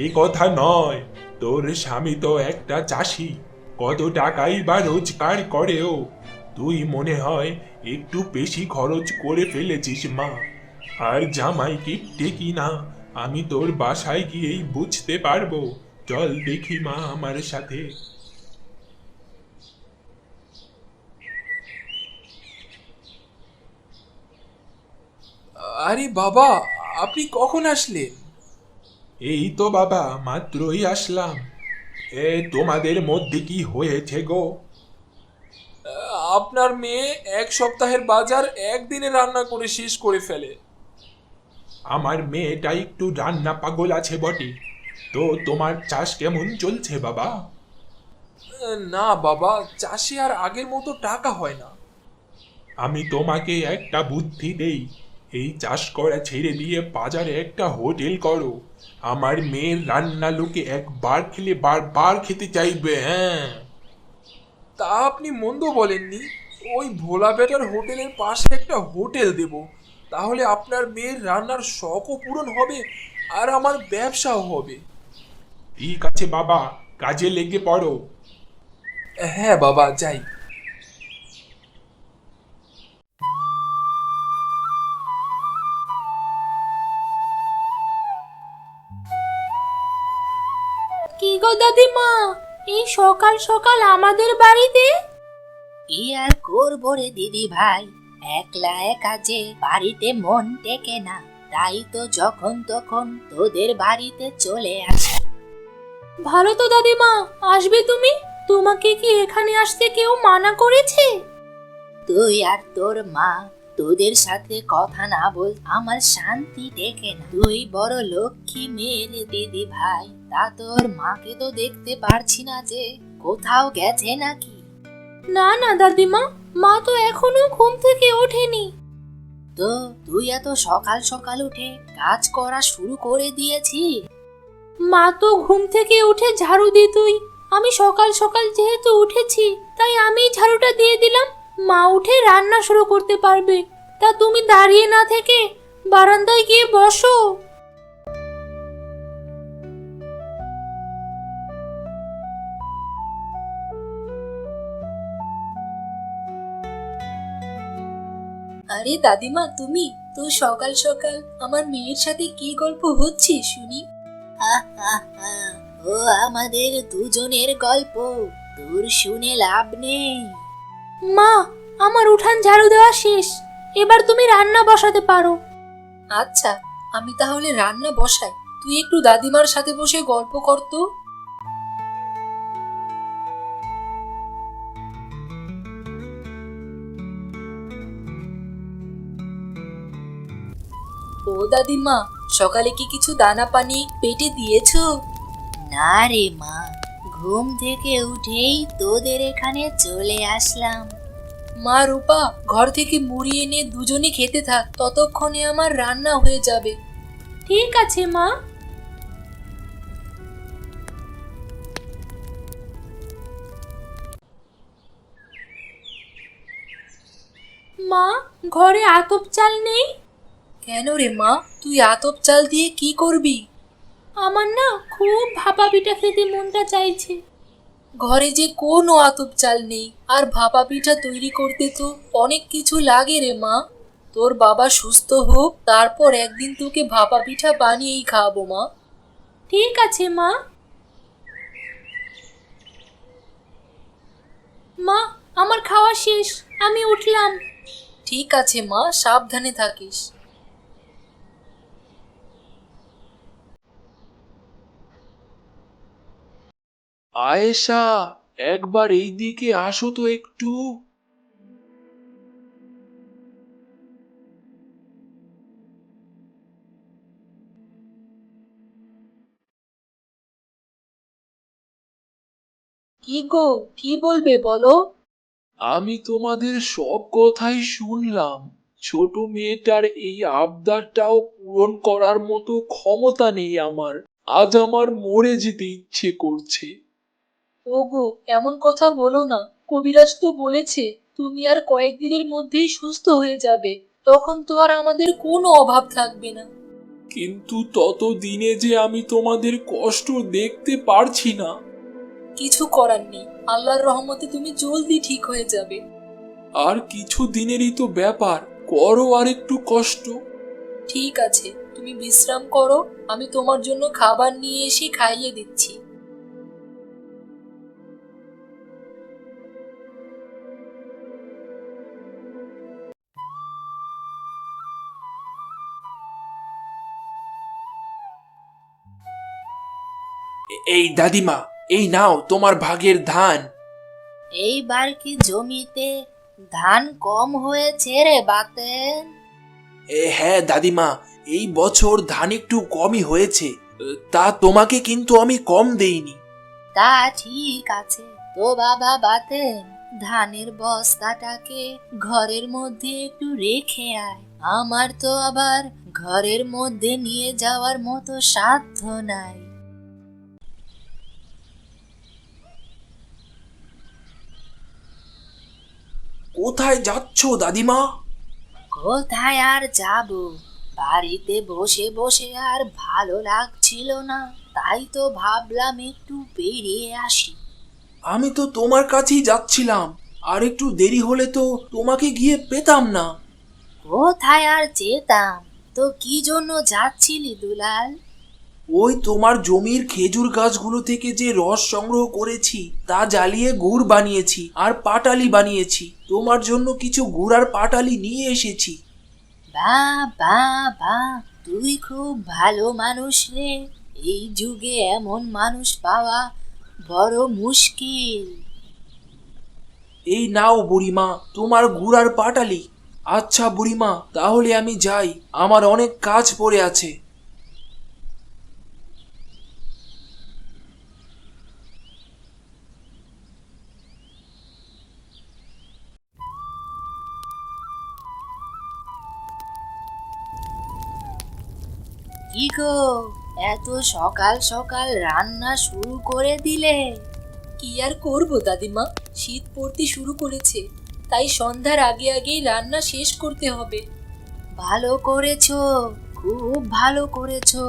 এ কথা নয়। তোর স্বামী তো একটা চাষি, কত টাকাই বা রোজগার করেও। তুই মনে হয় একটু বেশি খরচ করে ফেলেছিস মা। আর জামাই কিপটে কিনা আমি তোর বাসায় গিয়েই বুঝতে পারবো। চল দেখি মা আমার সাথে। আরে বাবা, আপনি কখন আসলেন? এই তো বাবা, মাত্রই আসলাম। তোমাদের মধ্যে কি হয়েছে গো? আপনার মেয়ে 1 সপ্তাহের বাজার একদিনে রান্না করে শেষ করে ফেলে। আমার মেয়েটা একটু রান্না পাগল আছে বটে। তো তোমার চাষ কেমন চলছে বাবা? না বাবা, চাষে আর আগের মতো টাকা হয় না। আমি তোমাকে একটা বুদ্ধি দেই, এই চাষ করা ছেড়ে দিয়ে বাজারে একটা হোটেল করো। আমার মেয়ের রান্না লোকে একবার খেলে বারবার খেতে চাইবে। হ্যাঁ, তা আপনি মন্দ বলেননি। ওই ভোলা বেটার হোটেলের পাশে একটা হোটেল দেব, তাহলে আপনার মেয়ের রান্নার শখও পূরণ হবে আর আমার ব্যবসাও হবে। ঠিক আছে বাবা, কাজে লেগে পড়ো। হ্যাঁ বাবা, যাই। কি গো দাদিমা, এই সকাল সকাল আমাদের বাড়িতে? কি আর করবো রে দিদি ভাই, একলা একা যে বাড়িতে মন টেকে না, তাই তো যখন তখন তোদের বাড়িতে চলে আসে। ভালো তো দাদিমা, আসবে তুমি। তোমাকে কি এখানে আসতে কেউ মানা করেছে? তুই আর তোর মা, তোদের সাথে কথা না বল আমার শান্তি টেকে না। তুই বড় লক্ষ্মী মেয়ে রে দিদি ভাই, তা তোর মাকে তো দেখতে পারছি না, যে কোথাও গেছে নাকি? না না দাদিমা, মা তো এখনো ঘুম থেকে ওঠেনি। তো তুই এত সকাল সকাল উঠে কাজ করা শুরু করে দিয়েছিস? মা তো ঘুম থেকে উঠে ঝাড়ু দিতই। আমি সকাল সকাল যেহেতু উঠেছি তাই আমি ঝাড়ুটা দিয়ে দিলাম। মা উঠে রান্না শুরু করতে পারবে। তা তুমি দাঁড়িয়ে না থেকে বারান্দায় গিয়ে বসো। আরে দাদিমা, তুমি তো সকাল সকাল আমার মেয়ের সাথে কি গল্প হচ্ছে শুনি? ও আমাদের দুজনের গল্প, তোর শুনে লাভ নেই। মা, আমার উঠান ঝাড়ু দেওয়া শেষ, এবার তুমি রান্না বসাতে পারো। আচ্ছা, আমি তাহলে রান্না বসাই, তুই একটু দাদিমার সাথে বসে গল্প কর তো। ও দাদিমা, সকালে কি কিছু দানা পানি পেটে দিয়েছো? না রে মা, ঘুম থেকে উঠেই তোদের এখানে চলে আসলাম। মা রূপা, ঘর থেকে মুড়ি এনে দুজনে খেতে থাক, ততক্ষণে আমার রান্না হয়ে যাবে। ঠিক আছে মা। মা, ঘরে আতপ চাল নেই? কেন রে মা, তুই আতপ চাল দিয়ে কি করবি? আমার না খুব ভাপা পিঠা খেতে মনটা চাইছে। ঘরে যে কোনো আতপ চাল নেই, আর ভাপা পিঠা তৈরি করতে তো অনেক কিছু লাগে রে মা। তোর বাবা সুস্থ হোক, তারপর একদিন তোকে ভাপা পিঠা বানিয়েই খাওয়াবো মা। ঠিক আছে মা। মা, আমার খাওয়া শেষ, আমি উঠলাম। ঠিক আছে মা, সাবধানে থাকিস। আয়েশা, একবার এই দিকে আসো তো একটু। কি গো, কি বলবে বলো? আমি তোমাদের সব কথাই শুনলাম। ছোট মেয়েটার এই আবদারটাও পূরণ করার মতো ক্ষমতা নেই আমার। আজ আমার মরে যেতে ইচ্ছে করছে। ওগো, এমন কথা বলো না। কবিরাজ তো বলেছে তুমি আর কয়েকদিনের মধ্যেই সুস্থ হয়ে যাবে, তখন তো আর আমাদের কোনো অভাব থাকবে না। কিন্তু ততদিনে যে আমি তোমাদের কষ্ট দেখতে পারছি না। কিছু করার নেই, আল্লাহর রহমতে তুমি জলদি ঠিক হয়ে যাবে। আর কিছু দিনেরই তো ব্যাপার, করো আর একটু কষ্ট। ঠিক আছে, তুমি বিশ্রাম করো, আমি তোমার জন্য খাবার নিয়ে এসে খাইয়ে দিচ্ছি। এই দাদিমা, এই নাও তোমার ভাগের ধান। এইবার কি জমিতে ধান কম হয়েছে রে বাতেন? হ্যাঁ দাদিমা, এই বছর ধান একটু কমই হয়েছে। তা তোমাকে কিন্তু আমি কম দেইনি। তা ঠিক আছে তো বাবা বাতেন, ধানের বস্তাটাকে ঘরের মধ্যে একটু রেখে আয়। আমার তো আবার ঘরের মধ্যে নিয়ে যাওয়ার মতো সাধ্য নাই। কোথায় যাচ্ছ দাদিমা? কোথায় আর যাব, বাড়িতে বসে বসে আর ভালো লাগছিল না, তাই তো ভাবলাম একটু বেরিয়ে আসি। আমি তো তোমার কাছেই যাচ্ছিলাম, আর একটু দেরি হলে তো তোমাকে গিয়ে পেতাম না। কোথায় আর যেতাম, তো কি জন্য যাচ্ছিলি দুলাল? ওই তোমার জমির খেজুর গাছগুলো থেকে যে রস সংগ্রহ করেছি তা জ্বালিয়ে গুড় বানিয়েছি আর পাটালি বানিয়েছি। তোমার জন্য কিছু গুড় আর পাটালি নিয়ে এসেছি। বা বা বা, তুই খুব ভালো মানুষ রে। এই যুগে এমন মানুষ পাওয়া বড় মুশকিল। এই নাও বুড়িমা, তোমার গুড় আর পাটালি। আচ্ছা বুড়িমা, তাহলে আমি যাই, আমার অনেক কাজ পড়ে আছে। কি গো, এত সকাল সকাল রান্না শুরু করে দিলে? কি আর করব দাদিমা, শীত পড়তে শুরু করেছে, তাই সন্ধ্যার আগে আগেই রান্না শেষ করতে হবে। ভালো করেছো, খুব ভালো করেছো।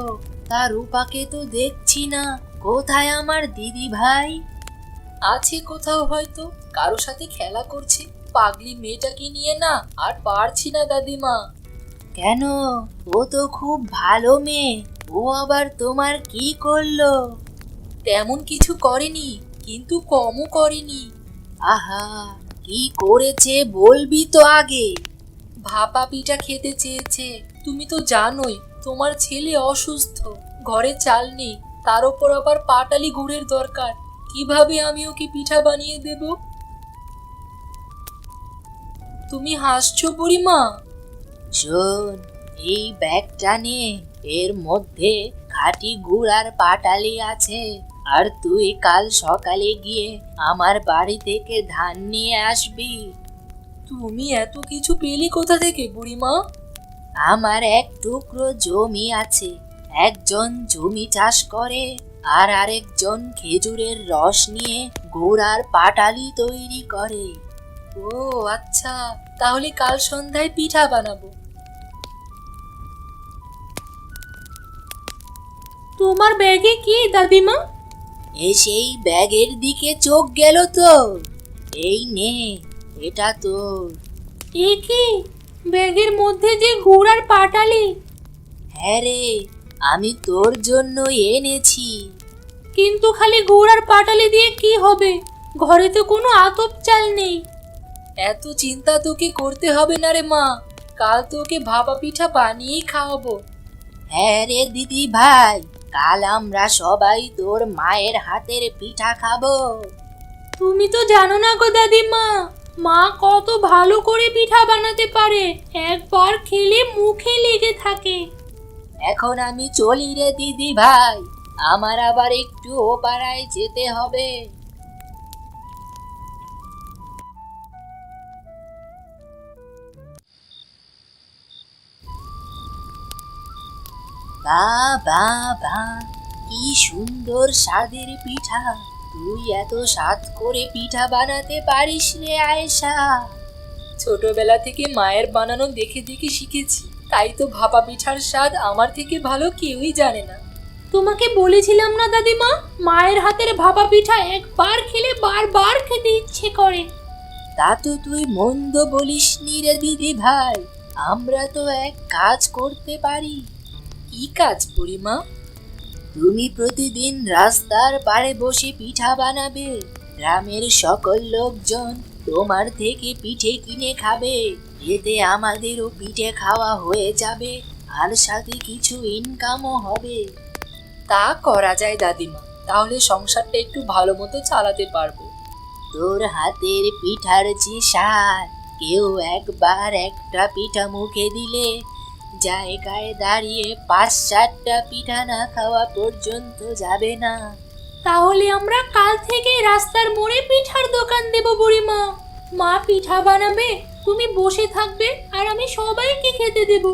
তা রূপাকে তো দেখছি না, কোথায় আমার দিদি ভাই? আছে কোথাও, হয়তো কারো সাথে খেলা করছে। পাগলি মেয়েটাকে নিয়ে না আর পারছি না দাদিমা। কেন, ও তো খুব ভালো মেয়ে, ও আবার তোমার কি করলো? তেমন কিছু করেনি, কিন্তু কমও করেনি। আহা, কি করেছে বলবি তো আগে। ভাপা পিঠা খেতে চেয়েছে। তুমি তো জানোই তোমার ছেলে অসুস্থ, ঘরে চাল নেই, তার উপর আবার পাটালি গুড়ের দরকার। কিভাবে আমি ওকে পিঠা বানিয়ে দেব? তুমি হাসছো বুড়িমা? শোন, এই ব্যাগটা নে, এর মধ্যে খাঁটি গুড় আর পাটালি আছে। আর তুই কাল সকালে গিয়ে আমার বাড়ি থেকে ধান নিয়ে আসবি। তুমি এত কিছু পেলে কোথা থেকে বুড়িমা? আমার এক টুকরো জমি আছে, একজন জমি চাষ করে আর আরেকজন খেজুরের রস নিয়ে গুড় আর পাটালি তৈরি করে। ও আচ্ছা, তাহলে কাল সন্ধ্যায় পিঠা বানাবো। তোমার ব্যাগে কি দাদিমা? এসেই ব্যাগের দিকে চোখ গেল তো। এই নে, এটা তোর। এ কি, ব্যাগের মধ্যে যে গুড় আর পাটালি! হ্যাঁ রে, আমি তোর জন্য এনেছি। কিন্তু খালি গুড় আর পাটালি দিয়ে কি হবে? ঘরে তো কোনো আতপ চাল নেই। এত চিন্তা তোকে করতে হবে না রে মা, কাল তোকে ভাপা পিঠা বানিয়েই খাওয়াবো। হ্যাঁ রে দিদি ভাই, কাল আমরা সবাই তোর মায়ের হাতের পিঠা খাবো। তুমি তো জানো না গো দাদিমা, মা কত ভালো করে পিঠা বানাতে পারে, একবার খেলে মুখে লেগে থাকে। এখন আমি চলি রে দিদি ভাই, আমার আবার একটু ও পাড়ায় যেতে হবে। বা বা বা, কি সুন্দর স্বাদের পিঠা! তুই এত স্বাদ করে পিঠা বানাতে পারিস রে আয়েশা? ছোটবেলা থেকে মায়ের বানানো দেখে দেখে শিখেছি, তাই তো ভাপা পিঠার স্বাদ আমার থেকে ভালো কেউই জানে না। তোমাকে বলেছিলাম না দাদিমা, মায়ের হাতের ভাপা পিঠা একবার খেলে বারবার খেতে ইচ্ছে করে। তা তো তুই মন্দ বলিসনি রে দিদি ভাই, আমরা তো এক কাজ করতে পারি। কি কাজ বুড়িমা? তুমি প্রতিদিন রাস্তার পাড়ে বসে পিঠা বানাবে, গ্রামের সকল লোকজন তোমার থেকে পিঠে কিনে খাবে। এতে আমাদেরও পিঠে খাওয়া হয়ে যাবে, আর সাথে কিছু ইনকামও হবে। তা করা যায় দাদিমা, তাহলে সংসারটা একটু ভালো মতো চালাতে পারবো। তোর হাতের পিঠার যে স্বাদ, কেউ একবার একটা পিঠা মুখে দিলে জায়গায় দাঁড়িয়ে ৫-৪টা পিঠা না খাওয়া পর্যন্ত যাবে না। তাহলে আমরা কাল থেকে রাস্তার মোড়ে পিঠার দোকান দেব বুড়িমা। মা পিঠা বানাবে, তুমি বসে থাকবে, আর আমি সবাইকে খেতে দেব।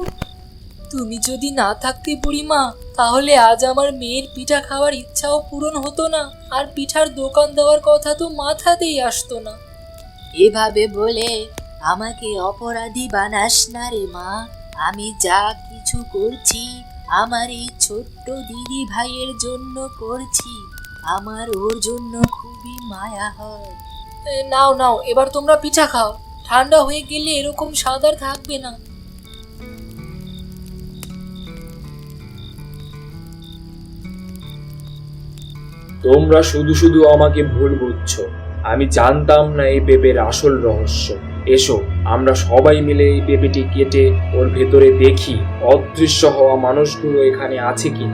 তুমি যদি না থাকতে বুড়িমা, তাহলে আজ আমার মেয়ের পিঠা খাওয়ার ইচ্ছাও পূরণ হতো না, আর পিঠার দোকান দেওয়ার কথা তো মাথাতেই আসতো না। এভাবে বলে আমাকে অপরাধী বানাস না রে মা। আমি যা কিছু করছি আমার এই ছোট্ট দিদি ভাইয়ের জন্য করছি। আমার ওর জন্য খুবই মায়া হয়। নাও নাও, এবার তোমরা পিঠা খাও, ঠান্ডা হয়ে গেলে এরকম স্বাদ আর থাকবে না। তোমরা শুধু শুধু আমাকে ভুল বুঝছো। আমি জানতাম না এই পেঁপের আসল রহস্য। এসো, আমরা সবাই মিলে এই পেঁপেটি কেটে ওর ভেতরে দেখি অদৃশ্য হওয়া মানুষগুলো এখানে আছে কি।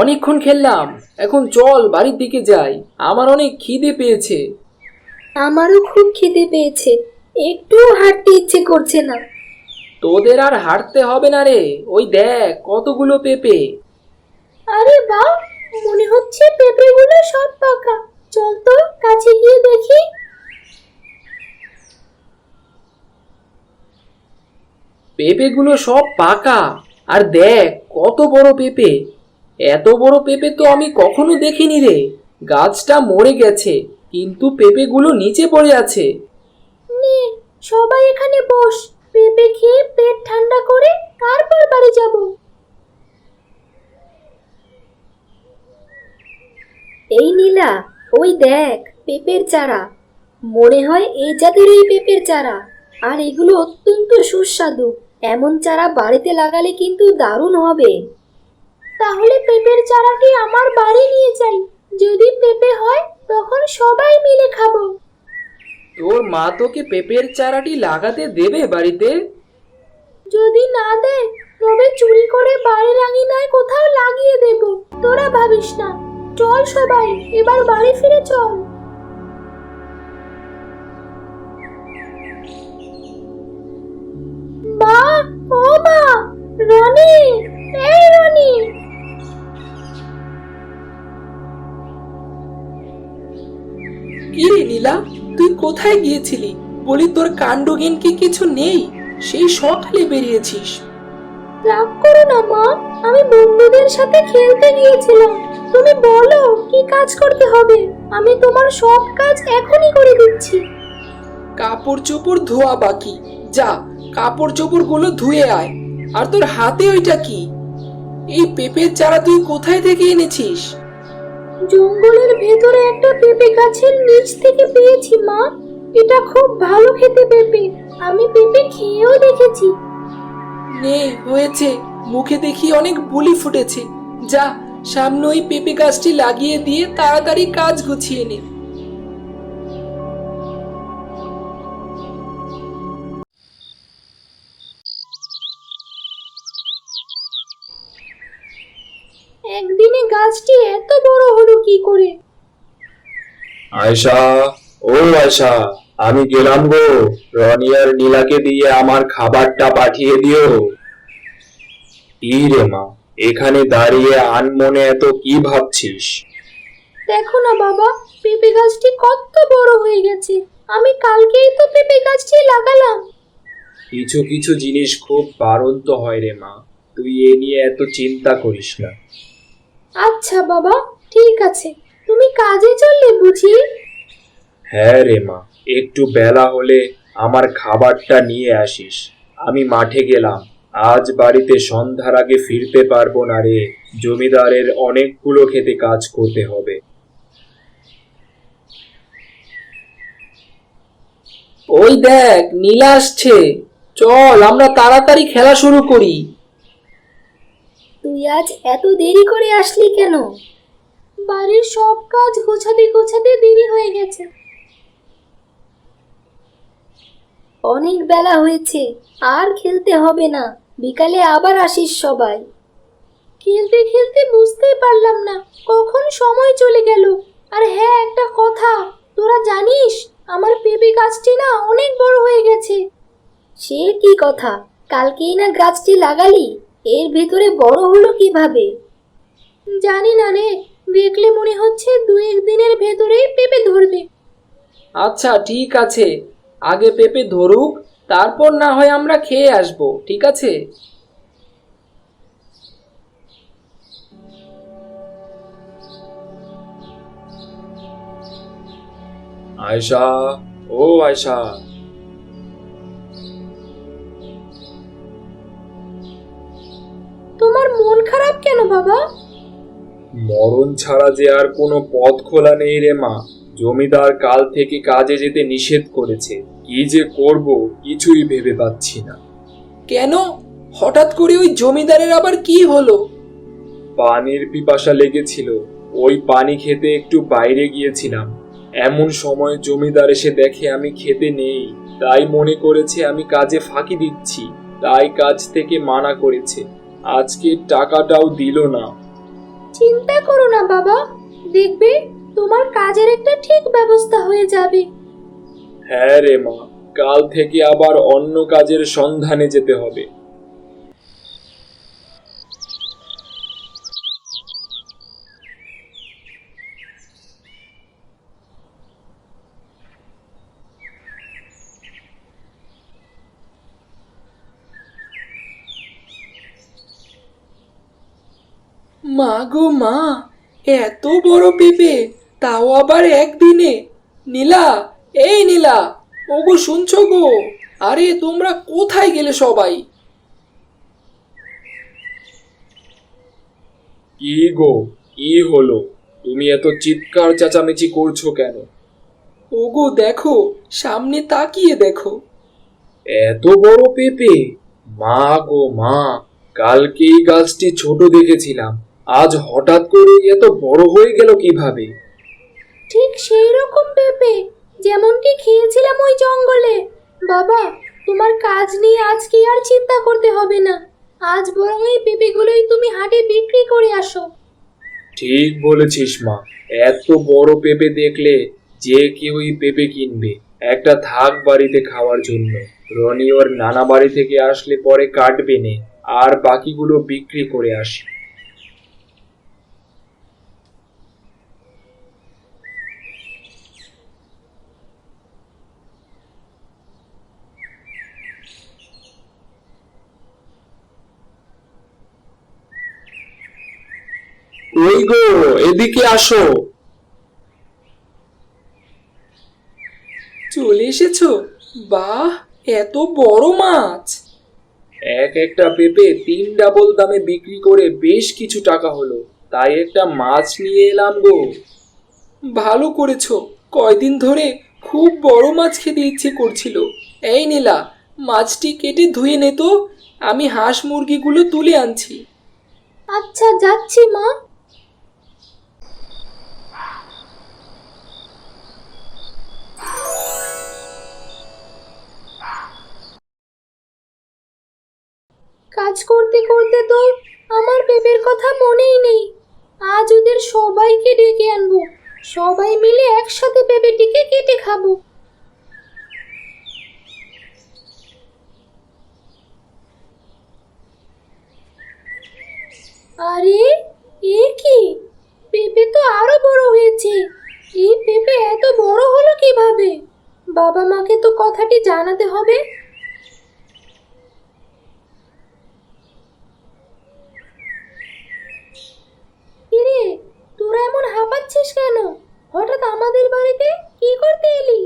অনেকক্ষণ খেললাম, এখন চল বাড়ির দিকে যাই, আমার অনেক খিদে পেয়েছে। আমারও খুব খিদে পেয়েছে, একটু হাঁটতে ইচ্ছে করছে না। তোদের আর হাঁটতে হবে না রে, ওই দেখ কতগুলো পেঁপে। আরে বাহ, মনে হচ্ছে পেঁপেগুলো সব পাকা। চল তো কাছে গিয়ে দেখি। পেঁপেগুলো সব পাকা। আর দেখ কত বড় পেঁপে। এত বড় পেঁপে তো আমি কখনো দেখিনি রে। গাছটা মরে গেছে, কিন্তু পেঁপেগুলো নিচে পড়ে আছে। নে, সবাই এখানে বস, পেঁপে খেয়ে পেট ঠান্ডা করে তারপর বাড়ি যাব। এই নীলা, ওই দেখ পেঁপের চারা। মনে হয় এই জাতেরই পেঁপের চারা। আর এগুলো অত্যন্ত সুস্বাদু। এমন চারা বাড়িতে লাগালে কিন্তু দারুণ হবে। তাহলে পেঁপের চারাটি আমার বাড়ি নিয়ে যাই। যদি পেঁপে হয় তখন সবাই মিলে খাবো। তোর মা তোকে পেঁপের চারাটি লাগাতে দেবে বাড়িতে? যদি না দেয় তবে চুরি করে বাড়ির আঙিনায় কোথাও লাগিয়ে দেব। তোরা ভাবিস না। চল সবাই, এবার বাড়ি ফিরে চল। মা, ও মা, রনি, এই রনি। কি রে নীলা, তুই কোথায় গিয়েছিলি? বলি তোর কাণ্ডজ্ঞান কি কিছু নেই? সেই সকালে বেরিয়েছিস। রাগ করো না মা, আমি বন্ধুদের সাথে খেলতে গিয়েছিলাম। তুমি বলো কি কাজ করতে হবে, আমি তোমার সব কাজ এখনই করে দিচ্ছি। কাপড় চোপড় ধোয়া বাকি, যা কাপড় চোপড় গুলো ধুয়ে আয়। আর তোর হাতে ওইটা কি? এই পেঁপের চারা তুই কোথায় থেকে এনেছিস? জঙ্গলের ভেতরে একটা পেঁপে গাছের নিচ থেকে পেয়েছি মা। এটা খুব ভালো খেতে পেঁপে, আমি পেঁপে খেয়েও দেখেছি। নে, হয়েছে, মুখে দেখি অনেক বুলি ফুটেছে। যা সামনে ওই পেঁপে গাছটি লাগিয়ে দিয়ে তাড়াতাড়ি কাজ গুছিয়ে নে। একদিনে গাছটি এত বড় হলো কি করে? আয়শা, ও আয়শা, আমি গেলাম গো। রনি আর নীলাকে দিয়ে আমার খাবারটা পাঠিয়ে দিও। কি রে মা, এখানে দাঁড়িয়ে আনমনে এত কি ভাবছিস? দেখো না বাবা, পেঁপে গাছটি কত বড় হয়ে গেছে। আমি কালকেই তো পেঁপে গাছটি লাগালাম। কিছু কিছু জিনিস খুব বাড়ন্ত হয় রে মা, তুই এ নিয়ে এত চিন্তা করিস না। আচ্ছা বাবা, ঠিক আছে। তুমি কাজে চললে বুঝি? হ্যাঁ রে মা, একটু বেলা হলে আমার খাবারটা নিয়ে আসিস। আমি মাঠে গেলাম, আজ বাড়িতে সন্ধ্যার আগে ফিরতে পারবো না রে। জমিদারের অনেকগুলো খেতে কাজ করতে হবে। ওই দেখ নীলা আসছে, চল আমরা তাড়াতাড়ি খেলা শুরু করি। তুই আজ এত দেরি করে আসলি কেন? বাড়ির সব কাজ গোছাতে গোছাতে দেরি হয়ে গেছে। অনেক বেলা হয়েছে, আর খেলতে হবে না। বিকালে আবার আসিস সবাই। খেলতে খেলতে বুঝতেই পারলাম না কখন সময় চলে গেল। আর হ্যাঁ, একটা কথা, তোরা জানিস আমার পেঁপে গাছটি না অনেক বড় হয়ে গেছে। সে কি কথা? কালকেই না গাছটি লাগালি, এর ভেতরে বড় হলো কিভাবে? জানি না রে, দেখলে মনে হচ্ছে 2-1 দিনের ভেতরেই পেঁপে ধরবে। আচ্ছা ঠিক আছে, আগে পেঁপে ধরুক, তারপর না হয় আমরা খেয়ে আসবো, ঠিক আছে? আয়শা, ও আয়শা। তোমার মন খারাপ কেন বাবা? মরণ ছাড়া যে আর কোনো পথ খোলা নেই রে মা। জমিদার কাল থেকে কাজে যেতে নিষেধ করেছে। কি যে করব কিছুই ভেবে পাচ্ছি না। কেন, হঠাৎ করে ওই জমিদারের আবার কি হলো? পানির পিপাসা লেগেছিল, ওই পানি খেতে একটু বাইরে গিয়েছিলাম। এমন সময় জমিদার এসে দেখে আমি খেতে নেই, তাই মনে করেছে আমি কাজে ফাঁকি দিচ্ছি, তাই কাজ থেকে মানা করেছে। আজকে টাকাটাও দিল না। চিন্তা করো না বাবা, দেখবে তোমার কাজের একটা ঠিক ব্যবস্থা হয়ে যাবে। হ্যাঁ রে মা, কাল থেকে আবার অন্য কাজের সন্ধানে যেতে হবে। মা গো মা, এত বড় পেঁপে, তাও আবার একদিনে! নীলা, এই নীলা, ওগো শুনছো গো? আরে তোমরা কোথায় গেলে সবাই? কি গো, কি হলো? তুমি এত চিৎকার চেঁচামেচি করছো কেন? ওগো দেখো, সামনে তাকিয়ে দেখো। এত বড় পেঁপে! মা গো মা, কালকে এই গাছটি ছোট দেখেছিলাম, আজ হঠাৎ করে এত বড় হয়ে গেল কিভাবে? ঠিক সেই রকম পেঁপে যেমনটি খেয়েছিলাম ওই জঙ্গলে। বাবা, তোমার কাজ নিয়ে আজকে আর চিন্তা করতে হবে না। আজ বরং এই পেঁপেগুলোই তুমি হাটে বিক্রি করে আসো। ঠিক বলেছিস মা, এত বড় পেঁপে দেখলে যে কেউই পেঁপে কিনবে। একটা থাক বাড়িতে খাওয়ার জন্য। রনি ওর নানা বাড়ি থেকে আসলে পরে কাটবে নে, আর বাকিগুলো বিক্রি করে আসি। ওই গো, এদিকে আসো। চলে এসেছো? বাহ, এত বড় মাছ! একটা পেঁপে 3 ডাবল দামে বিক্রি করে বেশ কিছু টাকা হলো, তাই একটা মাছ নিয়ে এলাম গো। ভালো করেছো, কয়দিন ধরে খুব বড় মাছ খেতে ইচ্ছে করছিল। এই নীলা, মাছটি কেটে ধুয়ে নে তো, আমি হাঁস মুরগিগুলো তুলে আনছি। আচ্ছা, যাচ্ছি মা। কাজ করতে করতে তো আমার পেঁপের কথা মনেই নেই। আজ ওদের সবাইকে ডেকে আনবো, সবাই মিলে একসাথে পেঁপেটিকে কেটে খাবো। আরে, এ কি? পেঁপে তো আরো বড় হয়েছে। এই পেঁপে এত বড় হলো কিভাবে? বাবা মাকে তো কথাটি জানাতে হবে। কিরে, তোরা এমন হাঁপাচ্ছিস কেন? হঠাৎ আমাদের বাড়িতে কি করতে এলি?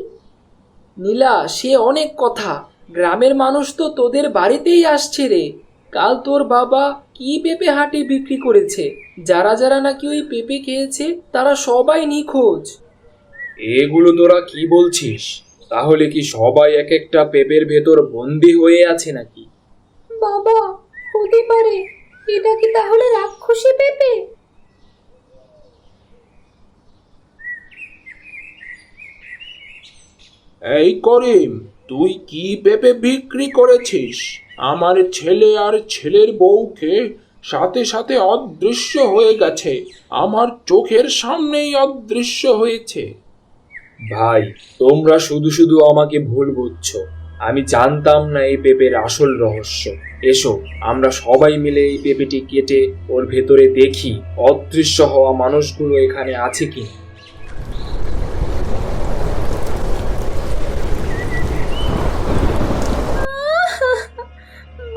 নীলা, সে অনেক কথা। গ্রামের মানুষ তো তোদের বাড়িতেই আসছে রে। কাল তোর বাবা কি পেঁপে হাটে বিক্রি করেছে। যারা যারা নাকি ওই পেঁপে খেয়েছে তারা সবাই নিখোঁজ। এগুলো তোরা কি বলছিস? তাহলে কি সবাই এক একটা পেঁপের ভেতর বন্দি হয়ে আছে নাকি? বাবা, হতে পারে। এটা কি তাহলে রাক্ষসী পেঁপে? এই করিম, তুই কি পেঁপে বিক্রি করেছিস? আমার ছেলে আর ছেলের বউকে সাথে সাথে অদৃশ্য হয়ে গেছে, আমার চোখের সামনেই অদৃশ্য হয়েছে। ভাই, তোমরা শুধু শুধু আমাকে ভুল বুঝছো। আমি জানতাম না এই পেঁপের আসল রহস্য। এসো, আমরা সবাই মিলে এই পেঁপেটি কেটে ওর ভেতরে দেখি অদৃশ্য হওয়া মানুষগুলো এখানে আছে কি।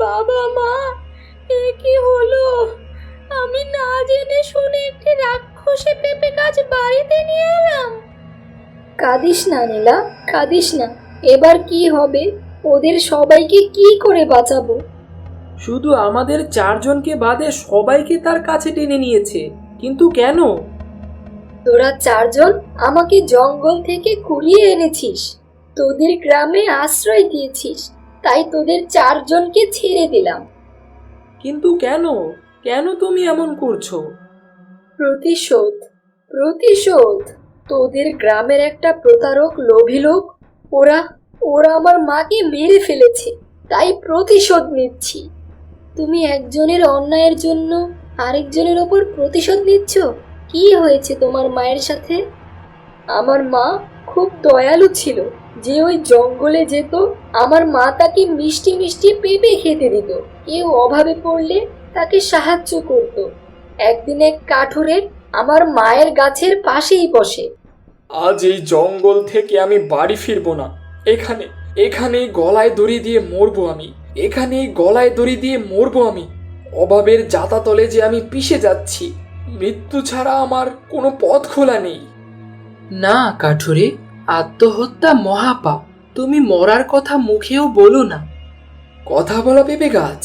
বাবা মা, এ কি হলো? আমি না জেনে শুনে একটি রাক্ষসী পেঁপে গাছ বাড়িতে নিয়ে এলাম। কাঁদিস না নীলা, কাঁদিস না। এবার কি হবে? ওদের সবাইকে কি করে বাঁচাবো? শুধু আমাদের 4 জনকে বাদে সবাইকে তার কাছে টেনে নিয়েছে, কিন্তু কেন? তোরা 4 জন আমাকে জঙ্গল থেকে কুড়িয়ে এনেছিস, তোদের গ্রামে আশ্রয় দিয়েছিস, তাই তোদের 4 জনকে ছেড়ে দিলাম। কিন্তু কেন? কেন তুমি এমন করছো? প্রতিশোধ, প্রতিশোধ। তোদের গ্রামের একটা প্রতারক লোভী লোক, ওরা ওরা আমার মাকে মেরে ফেলেছে, তাই প্রতিশোধ নিচ্ছি। তুমি একজনের অন্যায়ের জন্য আরেকজনের ওপর প্রতিশোধ নিচ্ছ? কি হয়েছে তোমার মায়ের সাথে? আমার মা খুব দয়ালু ছিল, যে ওই জঙ্গলে যেত, আমার মা তাকে মিষ্টি মিষ্টি পেঁপে খেতে দিত। কেউ অভাবে পড়লে তাকে সাহায্য করত। একদিন এক কাঠুরে আমার মায়ের গাছের পাশেই বসে। আজ এই জঙ্গল থেকে আমি বাড়ি ফিরবো না। এখানেই গলায় দড়ি দিয়ে মরবো আমি। এখানেই গলায় দড়ি দিয়ে মরবো আমি। অভাবের জাতাতলে যে আমি পিষে যাচ্ছি, মৃত্যু ছাড়া আমার কোনো পথ খোলা নেই। না কাঠুরে, আত্মহত্যা মহাপাপ। তুমি মরার কথা মুখেও বলো না। কথা বলা পেঁপে গাছ,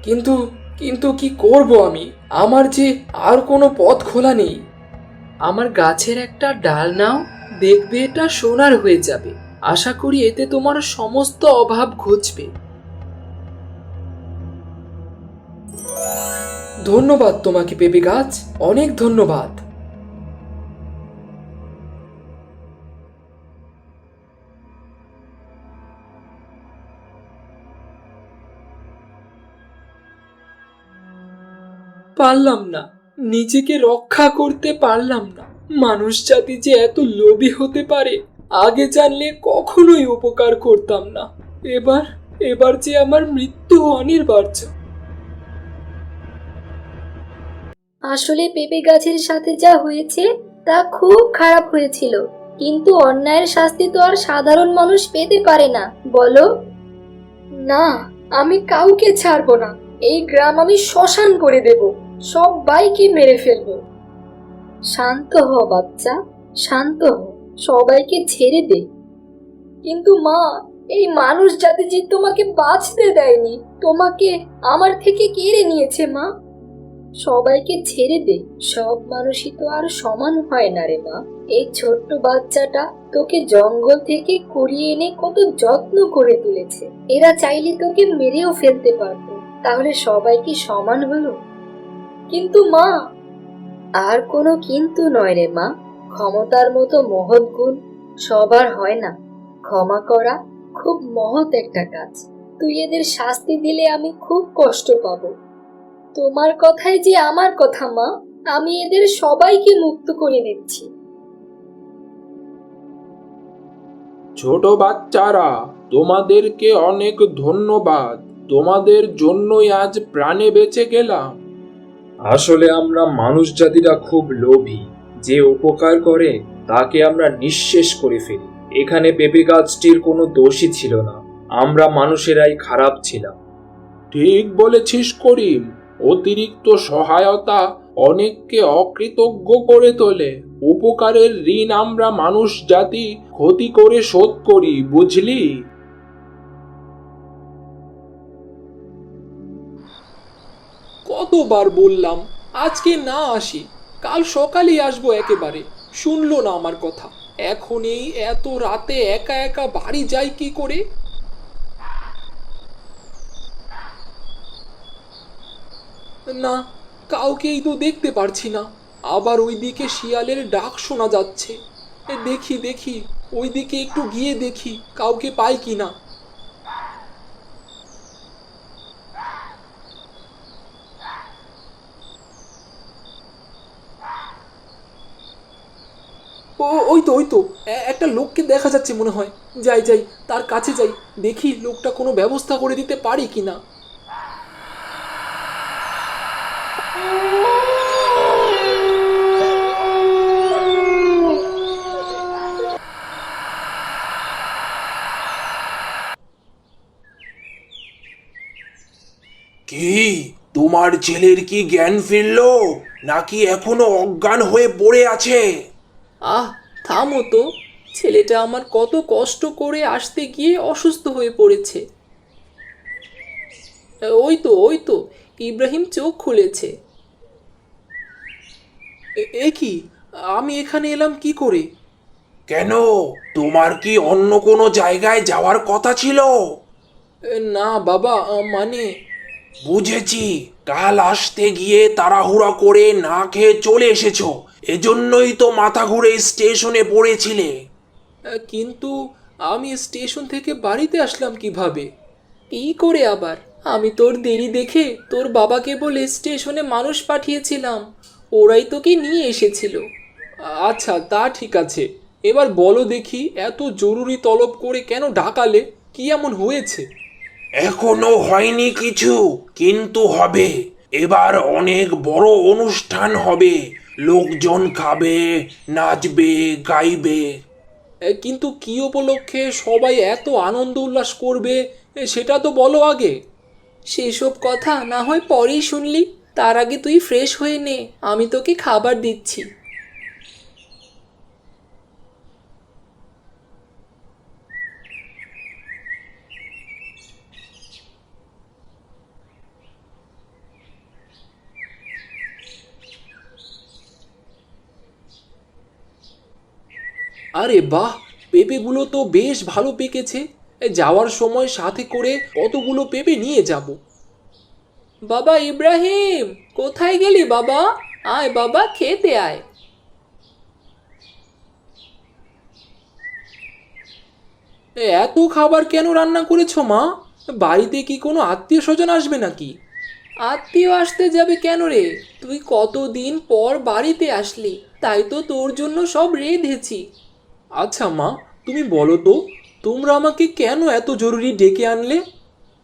কিন্তু কিন্তু কি করব আমি? আমার যে আর কোনো পথ খোলা নেই। আমার গাছের একটা ডাল নাও, দেখবে এটা সোনার হয়ে যাবে। আশা করি এতে তোমার সমস্ত অভাব ঘুচবে। ধন্যবাদ তোমাকে পেঁপে গাছ, অনেক ধন্যবাদ। পারলাম না, নিজেকে রক্ষা করতে পারলাম না। মানুষ জাতি যে এত লোভী হতে পারে, আগে জানলে কখনোই উপকার করতাম না। এবার এবার যে আমার মৃত্যু অনিবার্য। আসলে পেঁপে গাছের সাথে যা হয়েছে তা খুব খারাপ হয়েছিল, কিন্তু অন্যায়ের শাস্তি তো আর সাধারণ মানুষ পেতে পারে না, বলো? না, আমি কাউকে ছাড়বো না। এই গ্রাম আমি শ্মশান করে দেব, সবাইকে মেরে ফেলবো। শান্ত হ বাচ্চা, শান্ত হ, সবাইকে ছেড়ে দে। কিন্তু মা, এই মানুষ জাতি যে তোমাকে বাঁচতে দেয়নি, তোমাকে আমার থেকে কেড়ে নিয়েছে মা। সবাইকে ছেড়ে দে, সব মানুষই তো আর সমান হয় না রে মা। এই ছোট্ট বাচ্চাটা তোকে জঙ্গল থেকে কুড়িয়ে এনে কত যত্ন করে তুলেছে। এরা চাইলে তোকে মেরেও ফেলতে পারতো, তাহলে সবাই কি সমান হলো? কিন্তু মা, আর কোনো কিন্তু নয় রে মা। ক্ষমতার মতো মহৎ গুণ সবার হয় না। ক্ষমা করা খুব মহৎ একটা কাজ। তুই এদের শাস্তি দিলে আমি খুব কষ্ট পাবো। তোমার কথাই যে আমার কথা মা, আমি এদের সবাইকে মুক্ত করে দিচ্ছি। ছোট বাচ্চারা, তোমাদেরকে অনেক ধন্যবাদ। তোমাদের জন্যই আজ প্রাণে বেঁচে গেলাম। আসলে আমরা মানুষ জাতিরা খুব লোভী। যে উপকার করে তাকে আমরা নিঃশেষ করে ফেলি। এখানে পেঁপে গাছটির কোনো দোষই ছিল না, আমরা মানুষেরাই খারাপ ছিলাম। ঠিক বলেছিস করিম, অতিরিক্ত সহায়তা অনেককে অকৃতজ্ঞ করে তোলে। উপকারের ঋণ আমরা মানুষ জাতি ক্ষতি করে শোধ করি, বুঝলি? কতবার বললাম আজকে না আসি, কাল সকালেই আসবো একেবারে। শুনলো না আমার কথা। এখন এই এত রাতে একা একা বাড়ি যাই কি করে? না, কাউকেই তো দেখতে পারছি না। আবার ওইদিকে শিয়ালের ডাক শোনা যাচ্ছে। দেখি দেখি, ওইদিকে একটু গিয়ে দেখি কাউকে পাই কিনা। ওই তো একটা লোককে দেখা যাচ্ছে মনে হয়। যাই যাই, তার কাছে যাই, দেখি লোকটা কোনো ব্যবস্থা করে দিতে পারি কিনা। কি, তোমার ছেলের কি জ্ঞান ফিরলো, নাকি এখনো অজ্ঞান হয়ে পড়ে আছে? আহ, থামো তো। ছেলেটা আমার কত কষ্ট করে আসতে গিয়ে অসুস্থ হয়ে পড়েছে। ওই তো ইব্রাহিম চোখ খুলেছে। এ কি, আমি এখানে এলাম কি করে? কেন, তোমার কি অন্য কোনো জায়গায় যাওয়ার কথা ছিল? না বাবা, মানে বুঝেছি, কাল আসতে গিয়ে তাড়াহুড়া করে না খেয়ে চলে এসেছো, এজন্যই তো মাথা ঘুরে স্টেশনে পড়েছিলে। কিন্তু আমি স্টেশন থেকে বাড়িতে আসলাম কিভাবে? কি করে আবার? আমি তোর দেরি দেখে তোর বাবাকে বলে স্টেশনে মানুষ পাঠিয়েছিলাম, ওরাই তোকে নিয়ে এসেছিল। আচ্ছা, তা ঠিক আছে। এবার বলো দেখি, এত জরুরি তলব করে কেন ডাকালে? কি এমন হয়েছে? এখনো হয়নি কিছু, কিন্তু হবে। এবার অনেক বড় অনুষ্ঠান হবে, লোকজন খাবে, নাচবে, গাইবে। কিন্তু কি উপলক্ষে সবাই এত আনন্দ উল্লাস করবে, সেটা তো বলো আগে। সেসব কথা না হয় পরেই শুনলি, তার আগে তুই ফ্রেশ হয়ে নে, আমি তোকে খাবার দিচ্ছি। আরে বাহ, পেঁপেগুলো তো বেশ ভালো পেকেছে। যাওয়ার সময় সাথে করে কতগুলো পেঁপে নিয়ে যাব। বাবা ইব্রাহিম, কোথায় গেলি বাবা? আয় বাবা, খেতে আয়। এত খাবার কেন রান্না করেছো মা? বাড়িতে কি কোনো আত্মীয় স্বজন আসবে নাকি? আত্মীয় আসতে যাবে কেন রে? তুই কতদিন পর বাড়িতে আসলি, তাই তো তোর জন্য সব রেঁধেছি। আচ্ছা মা, তুমি বলো তো, তোমরা আমাকে কেন এত জরুরি ডেকে আনলে?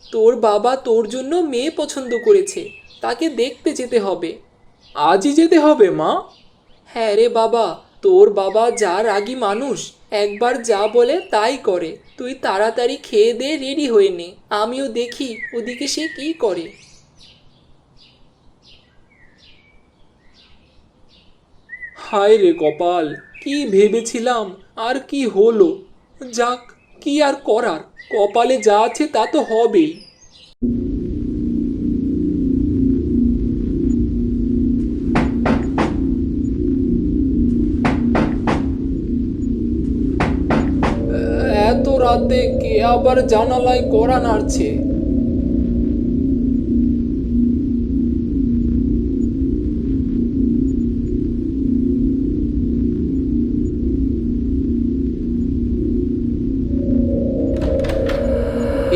তোর বাবা তোর জন্য মেয়ে পছন্দ করেছে, তাকে দেখতে যেতে হবে। আজই যেতে হবে মা? হ্যাঁ রে বাবা, তোর বাবা যা রাগী মানুষ, একবার যা বলে তাই করে। তুই তাড়াতাড়ি খেয়ে দে, রেডি হয়ে নে, আমিও দেখি ওদিকে সে কি করে। হায় রে কপাল, কি ভেবেছিলাম আর কি হলো। যাক, কি আর করার, কপালে যা আছে তা তো হবেই। এত রাতে কে আবার জানালায় কড়া নাড়ছে?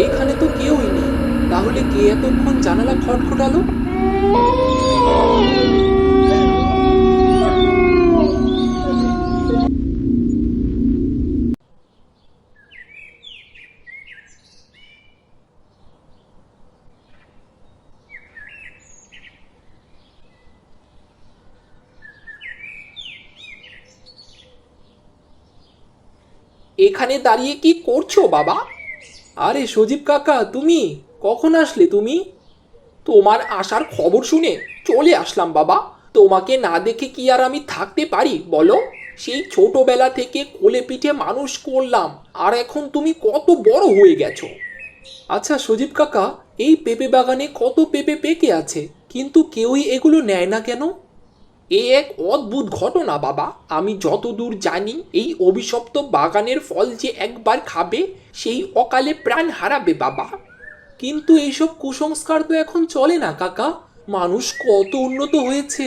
এইখানে তো কেউই নেই, তাহলে কে এতক্ষণ জানালা খটখটালো? এখানে দাঁড়িয়ে কি করছো বাবা? আরে সজীব কাকা, তুমি কখন আসলে? তুমি, তোমার আসার খবর শুনে চলে আসলাম বাবা। তোমাকে না দেখে কি আর আমি থাকতে পারি বলো? সেই ছোটবেলা থেকে কোলে পিঠে মানুষ করলাম, আর এখন তুমি কত বড় হয়ে গেছো। আচ্ছা সজীব কাকা, এই পেঁপে বাগানে কত পেঁপে পেকে আছে, কিন্তু কেউই এগুলো নেয় না কেন? এ এক অদ্ভুত ঘটনা বাবা। আমি যতদূর জানি, এই অভিশপ্ত বাগানের ফল যে একবার খাবে, সেই অকালে প্রাণ হারাবে বাবা। কিন্তু এইসব কুসংস্কার তো এখন চলে না কাকা, মানুষ কত উন্নত হয়েছে।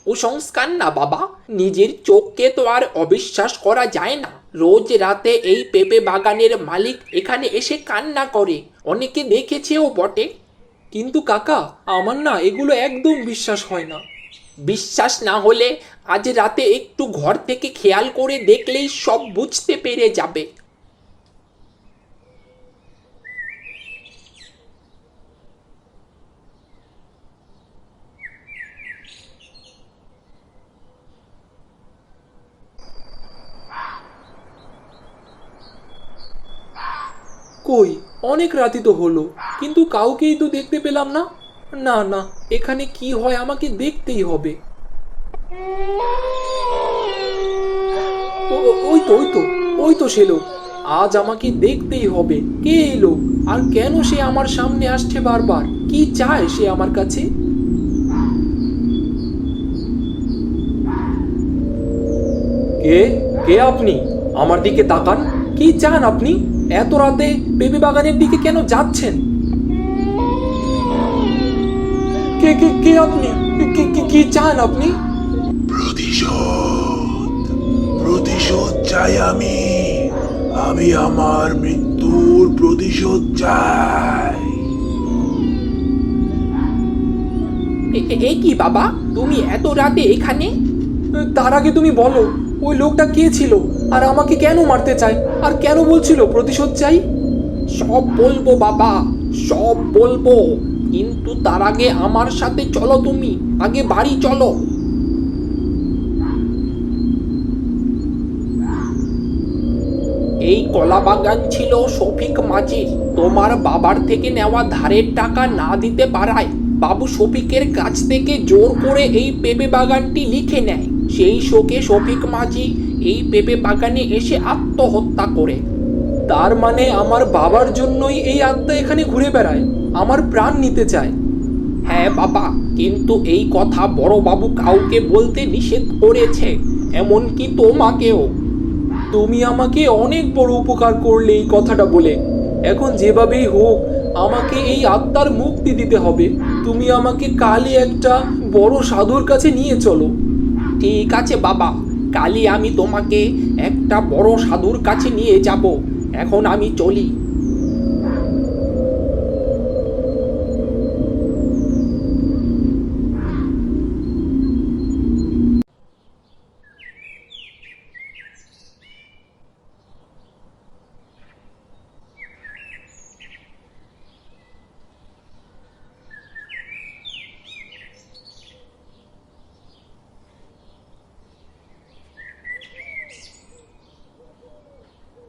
কুসংস্কার না বাবা, নিজের চোখকে তো আর অবিশ্বাস করা যায় না। রোজ রাতে এই পেঁপে বাগানের মালিক এখানে এসে কান্না করে, অনেকে দেখেছেও বটে। কিন্তু কাকা, আমার না এগুলো একদম বিশ্বাস হয় না। বিশ্বাস না হলে আজ রাতে একটু ঘর থেকে খেয়াল করে দেখলেই সব বুঝতে পেরে যাবে। কই, অনেক রাতি তো হলো, কিন্তু কাউকেই তো দেখতে পেলাম না। না না, এখানে কি হয় আমাকে দেখতেই হবে। ওই তো সে লোক। আজ আমাকে দেখতেই হবে, কে এলো আর কেন সে আমার সামনে আসছে বারবার? কি চায় সে আমার কাছে? কে কে আপনি? আমার দিকে তাকান। কি চান আপনি? এত রাতে পেঁপে বাগানের দিকে কেন যাচ্ছেন? কে কে কে আপনি? কি চান আপনি? প্রতিশোধ চাই আমি। আমি আমার মৃত্যুর প্রতিশোধ চাই। এই কি বাবা, তুমি এত রাতে এখানে? তার আগে তুমি বলো, ওই লোকটা কে ছিল আর আমাকে কেন মারতে চায়, আর কেন বলছিল প্রতিশোধ চাই? সব বলবো বাবা, সব বলবো, কিন্তু তার আগে আমার সাথে চলো। তুমি আগে বাড়ি চলো। এই কলা বাগান ছিল শফিক মাঝির। তোমার বাবার থেকে নেওয়া ধারের টাকা না দিতে পারায় বাবু শফিকের কাছ থেকে জোর করে এই পেঁপে বাগানটি লিখে নেয়। সেই শোকে শফিক মাঝি এই পেঁপে বাগানে এসে আত্মহত্যা করে। তার মানে আমার বাবার জন্যই এই আত্মা এখানে ঘুরে বেড়ায়, আমার প্রাণ নিতে চায়। হ্যাঁ বাবা, কিন্তু এই কথা বড়বাবু কাউকে বলতে নিষেধ করেছে, এমনকি তোমাকেও। তুমি আমাকে অনেক বড় উপকার করলে এই কথাটা বলে। এখন যেভাবেই হোক আমাকে এই আত্মার মুক্তি দিতে হবে। তুমি আমাকে কালই একটা বড় সাধুর কাছে নিয়ে চলো। ঠিক আছে বাবা, কালই আমি তোমাকে একটা বড় সাধুর কাছে নিয়ে যাব। এখন আমি চলি।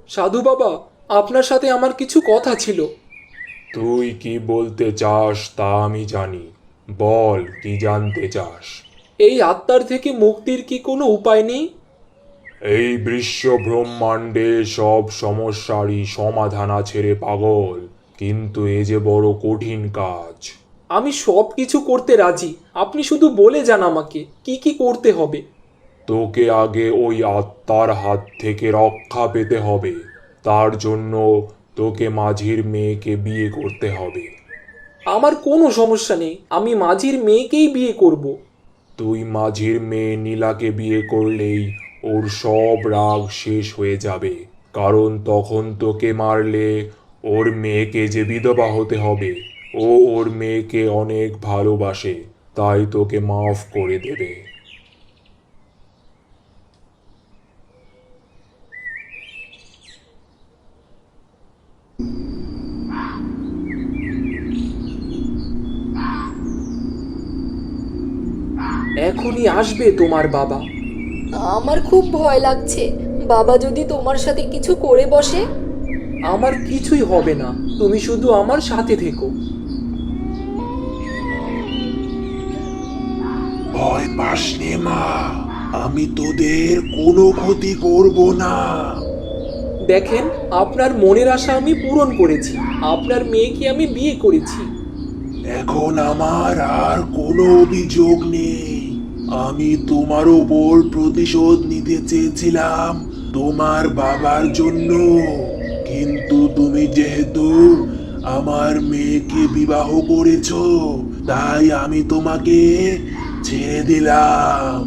সাধু বাবা, আপনার সাথে আমার কিছু কথা ছিল। তুই কি বলতে চাস তা আমি জানি, বল কি জানতে চাস। এই আত্মার থেকে মুক্তির কি কোনো উপায় নেই? এই বিশ্ব ব্রহ্মাণ্ডে সব সমস্যারই সমাধান আছে রে পাগল, কিন্তু এ যে বড় কঠিন কাজ। আমি সব কিছু করতে রাজি, আপনি শুধু বলে যান আমাকে কি কি করতে হবে। তোকে আগে ওই আত্মার হাত থেকে রক্ষা পেতে হবে। তার জন্য তোকে মাঝির মেয়েকে বিয়ে করতে হবে। আমার কোনো সমস্যা নেই, আমি মাঝির মেয়েকেই বিয়ে করব। তুই মাঝির মেয়ে নীলাকে বিয়ে করলেই ওর সব রাগ শেষ হয়ে যাবে, কারণ তখন তোকে মারলে ওর মেয়েকে যে বিধবা হতে হবে। ও ওর মেয়েকে অনেক ভালোবাসে, তাই তোকে মাফ করে দেবে। এখনই আসবে তোমার বাবা। আমার খুব ভয় লাগছে, বাবা যদি তোমার সাথে কিছু করে বসে। আমার কিছুই হবে না, তুমি শুধু আমার সাথে থেকো। ভয় পাস নে মা, আমি তোদের কোনো ক্ষতি করব না। দেখেন, আপনার মনের আশা আমি পূরণ করেছি, আপনার মেয়েকে আমি বিয়ে করেছি। এখন আমার আর কোনো অভিযোগ নেই। আমি তোমার ওপর প্রতিশোধ নিতে চেয়েছিলাম তোমার বাবার জন্য, কিন্তু তুমি যেহেতু আমার মেয়েকে বিবাহ করেছো, তাই আমি তোমাকে ছেড়ে দিলাম।